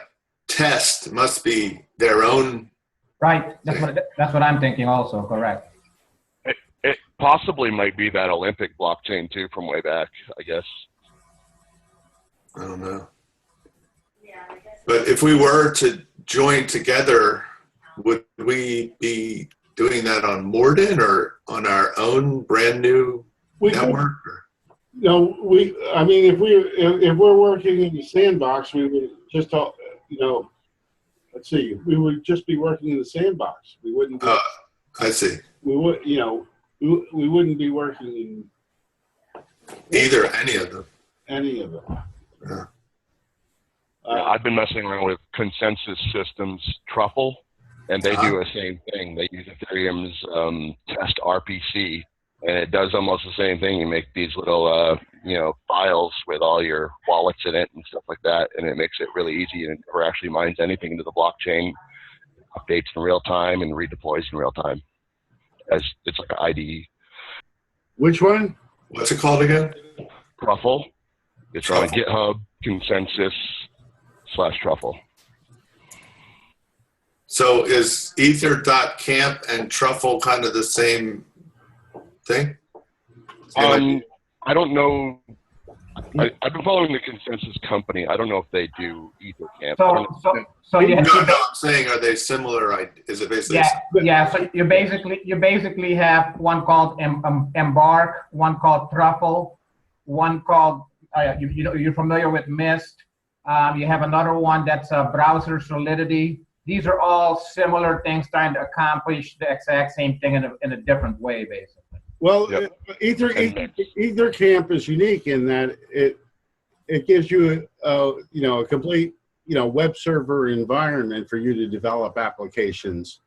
test must be their own. Right, that's what I'm thinking also, correct. It possibly might be that Olympic blockchain too from way back, I guess. I don't know. But if we were to join together, would we be doing that on Morden or on our own brand new network? No, I mean, if we're working in the sandbox, we would just, let's see, we would just be working in the sandbox. We wouldn't. I see. We would, we wouldn't be working in any of them. Any of them. Yeah. I've been messing around with Consensus Systems Truffle, and they do the same thing. They use Ethereum's test RPC, and it does almost the same thing. You make these little, files with all your wallets in it and stuff like that, and it makes it really easy, and it never actually mines anything into the blockchain. Updates in real time and redeploys in real time. As it's like an IDE. Which one? What's it called again? Truffle. It's on GitHub, Consensus/Truffle. So is Ether.camp and Truffle kind of the same thing? I don't know. I've been following the Consensus company. I don't know if they do EtherCamp. So you have, no, I'm saying, are they similar? Is it basically? Yeah. So you basically have one called Embark, one called Truffle, one called you're familiar with Mist. You have another one that's browser Solidity. These are all similar things trying to accomplish the exact same thing in a different way, basically. Well, yep. EtherCamp is unique in that it gives you a complete web server environment for you to develop applications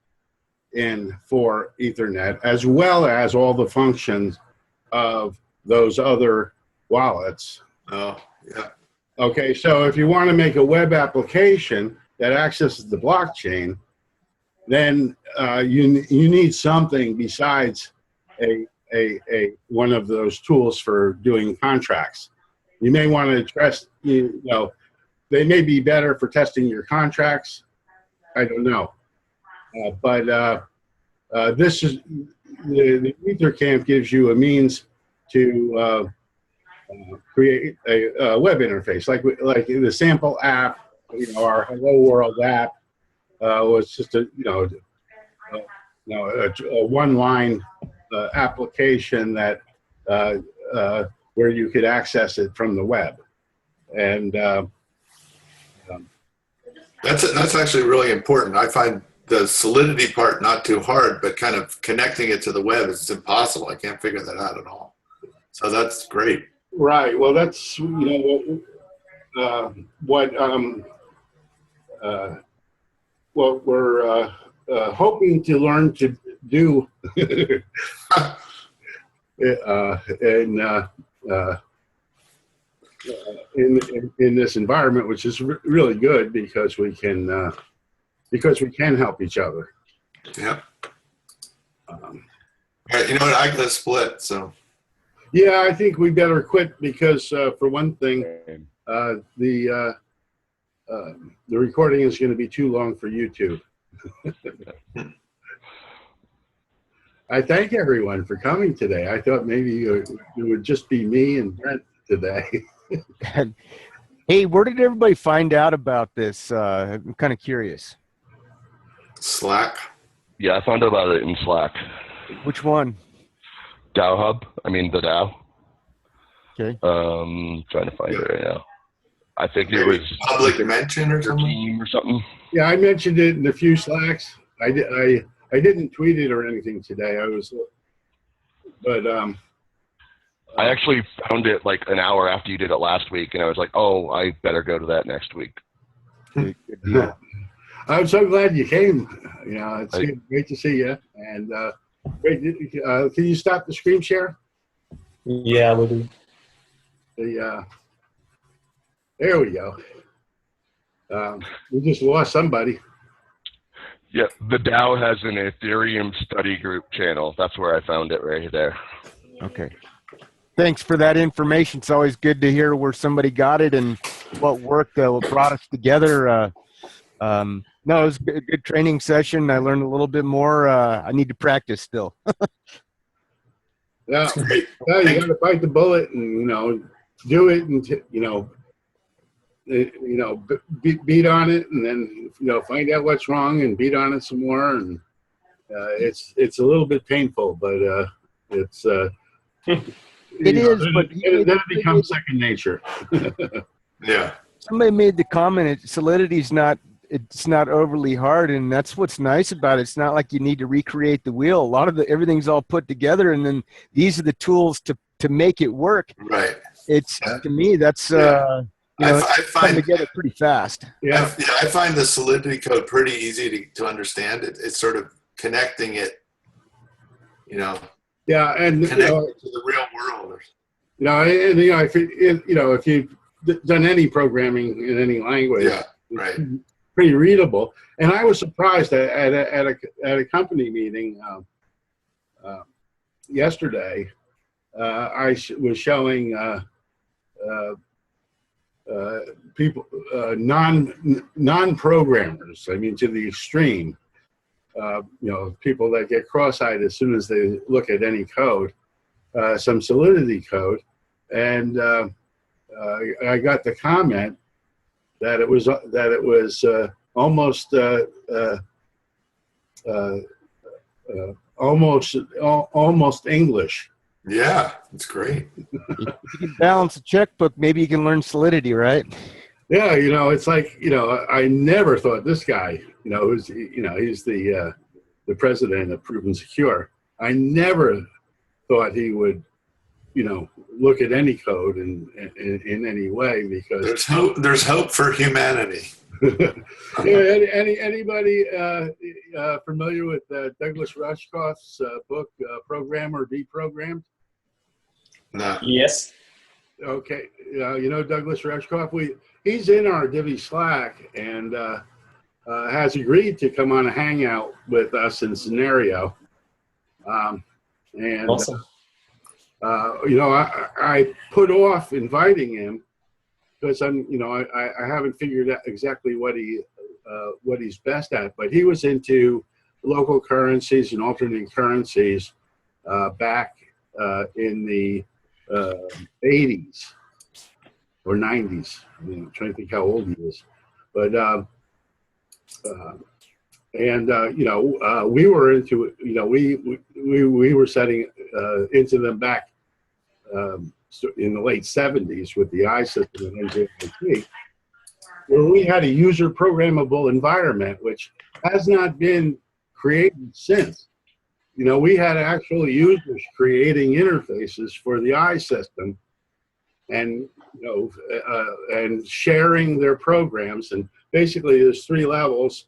in for Ethernet, as well as all the functions of those other wallets. Oh, yeah. Okay, so if you want to make a web application that accesses the blockchain, then you need something besides a one of those tools for doing contracts. You may want to trust, they may be better for testing your contracts. I don't know. But this is, the EtherCamp gives you a means to create a web interface. Like the sample app, our Hello World app was just a one-line application that where you could access it from the web, and that's actually really important. I find the Solidity part not too hard, but kind of connecting it to the web is impossible. I can't figure that out at all. So that's great. Right. Well, that's what we're hoping to learn to do in this environment, which is really good because we can help each other. Yeah. All right, you know what? I got to split, so. Yeah, I think we better quit because, for one thing, the recording is going to be too long for YouTube. I thank everyone for coming today. I thought maybe it would just be me and Brent today. Hey, where did everybody find out about this? I'm kind of curious. Slack. Yeah, I found out about it in Slack. Which one? DAO Hub. I mean, the DAO. Okay. Trying to find it right now. I think Maybe it was public mention or something. team or something. Yeah, I mentioned it in a few Slacks. I didn't tweet it or anything today. I actually found it like an hour after you did it last week, and I was like, "Oh, I better go to that next week." Good deal. I'm so glad you came. It's great to see you. And great. Can you stop the screen share? Yeah, we'll do. There we go. We just lost somebody. Yeah, the DAO has an Ethereum study group channel. That's where I found it right there. Okay. Thanks for that information. It's always good to hear where somebody got it and what worked, what brought us together. No, it was a good training session. I learned a little bit more. I need to practice still. Yeah, you got to bite the bullet and do it and beat on it, and then find out what's wrong and beat on it some more. And it's a little bit painful, but it's it is. But then it becomes second nature. Yeah. Somebody made the comment. Solidity's not. It's not overly hard, and that's what's nice about it. It's not like you need to recreate the wheel. A lot of everything's all put together, and then these are the tools to make it work. Right. It's to me that's I find together pretty fast. Yeah. I find the Solidity code pretty easy to understand. It's sort of connecting it. Yeah, and connect it to the real world. If you've done any programming in any language, yeah, right. Pretty readable. And I was surprised at a company meeting yesterday. I was showing people non-programmers. I mean, to the extreme. People that get cross-eyed as soon as they look at any code, some Solidity code, and I got the comment that it was almost English. Yeah, it's great. If you can balance a checkbook, maybe you can learn Solidity, right? Yeah, it's like I never thought this guy, who's he's the president of Proven Secure. I never thought he would look at any code in any way, because there's hope for humanity. Anybody familiar with Douglas Rushkoff's book Program or Be Programmed? No. Yes. Okay. Douglas Rushkoff, he's in our Divvy Slack and has agreed to come on a hangout with us in Scenario. Awesome. I put off inviting him because I haven't figured out exactly what he's best at. But he was into local currencies and alternate currencies back in the 80s or 90s. I'm trying to think how old he is, but we were into it. We were setting into them back in the late 70s with the I system and NJIT, where we had a user programmable environment, which has not been created since. We had actual users creating interfaces for the I system, and and sharing their programs. And basically, there's 3 levels.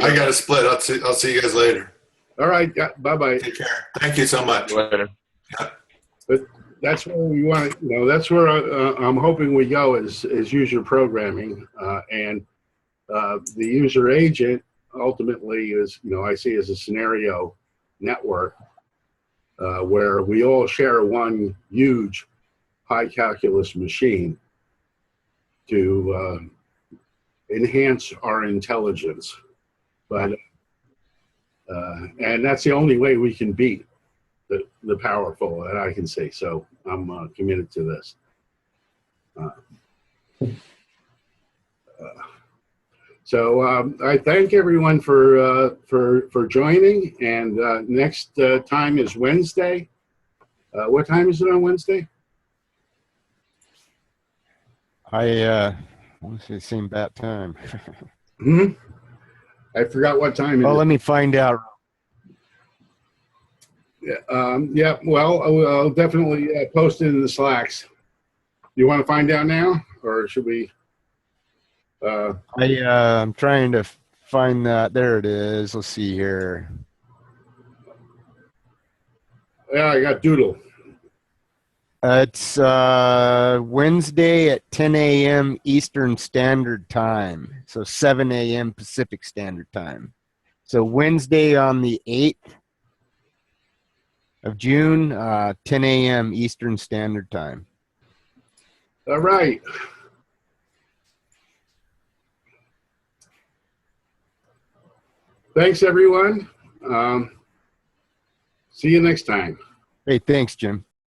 I got to split. I'll see you guys later. All right. Bye bye. Take care. Thank you so much. Later. Yeah. But that's where we want to. That's where I'm hoping we go is user programming, and the user agent ultimately is I see as a scenario network, where we all share one huge high calculus machine to enhance our intelligence. But and that's the only way we can beat the powerful that I can see. So I'm committed to this. So I thank everyone for joining. And next time is Wednesday. What time is it on Wednesday? It seemed that time. Hmm? I forgot what time it Well, is. let me find out. Yeah, well, I'll definitely post it in the Slacks. You want to find out now, or should we? I'm trying to find that. There it is. Let's see here. Yeah, I got Doodle. It's Wednesday at 10 a.m. Eastern Standard Time. So 7 a.m. Pacific Standard Time. So Wednesday on the 8th of June, 10 a.m. Eastern Standard Time. All right. Thanks, everyone. See you next time. Hey, thanks, Jim.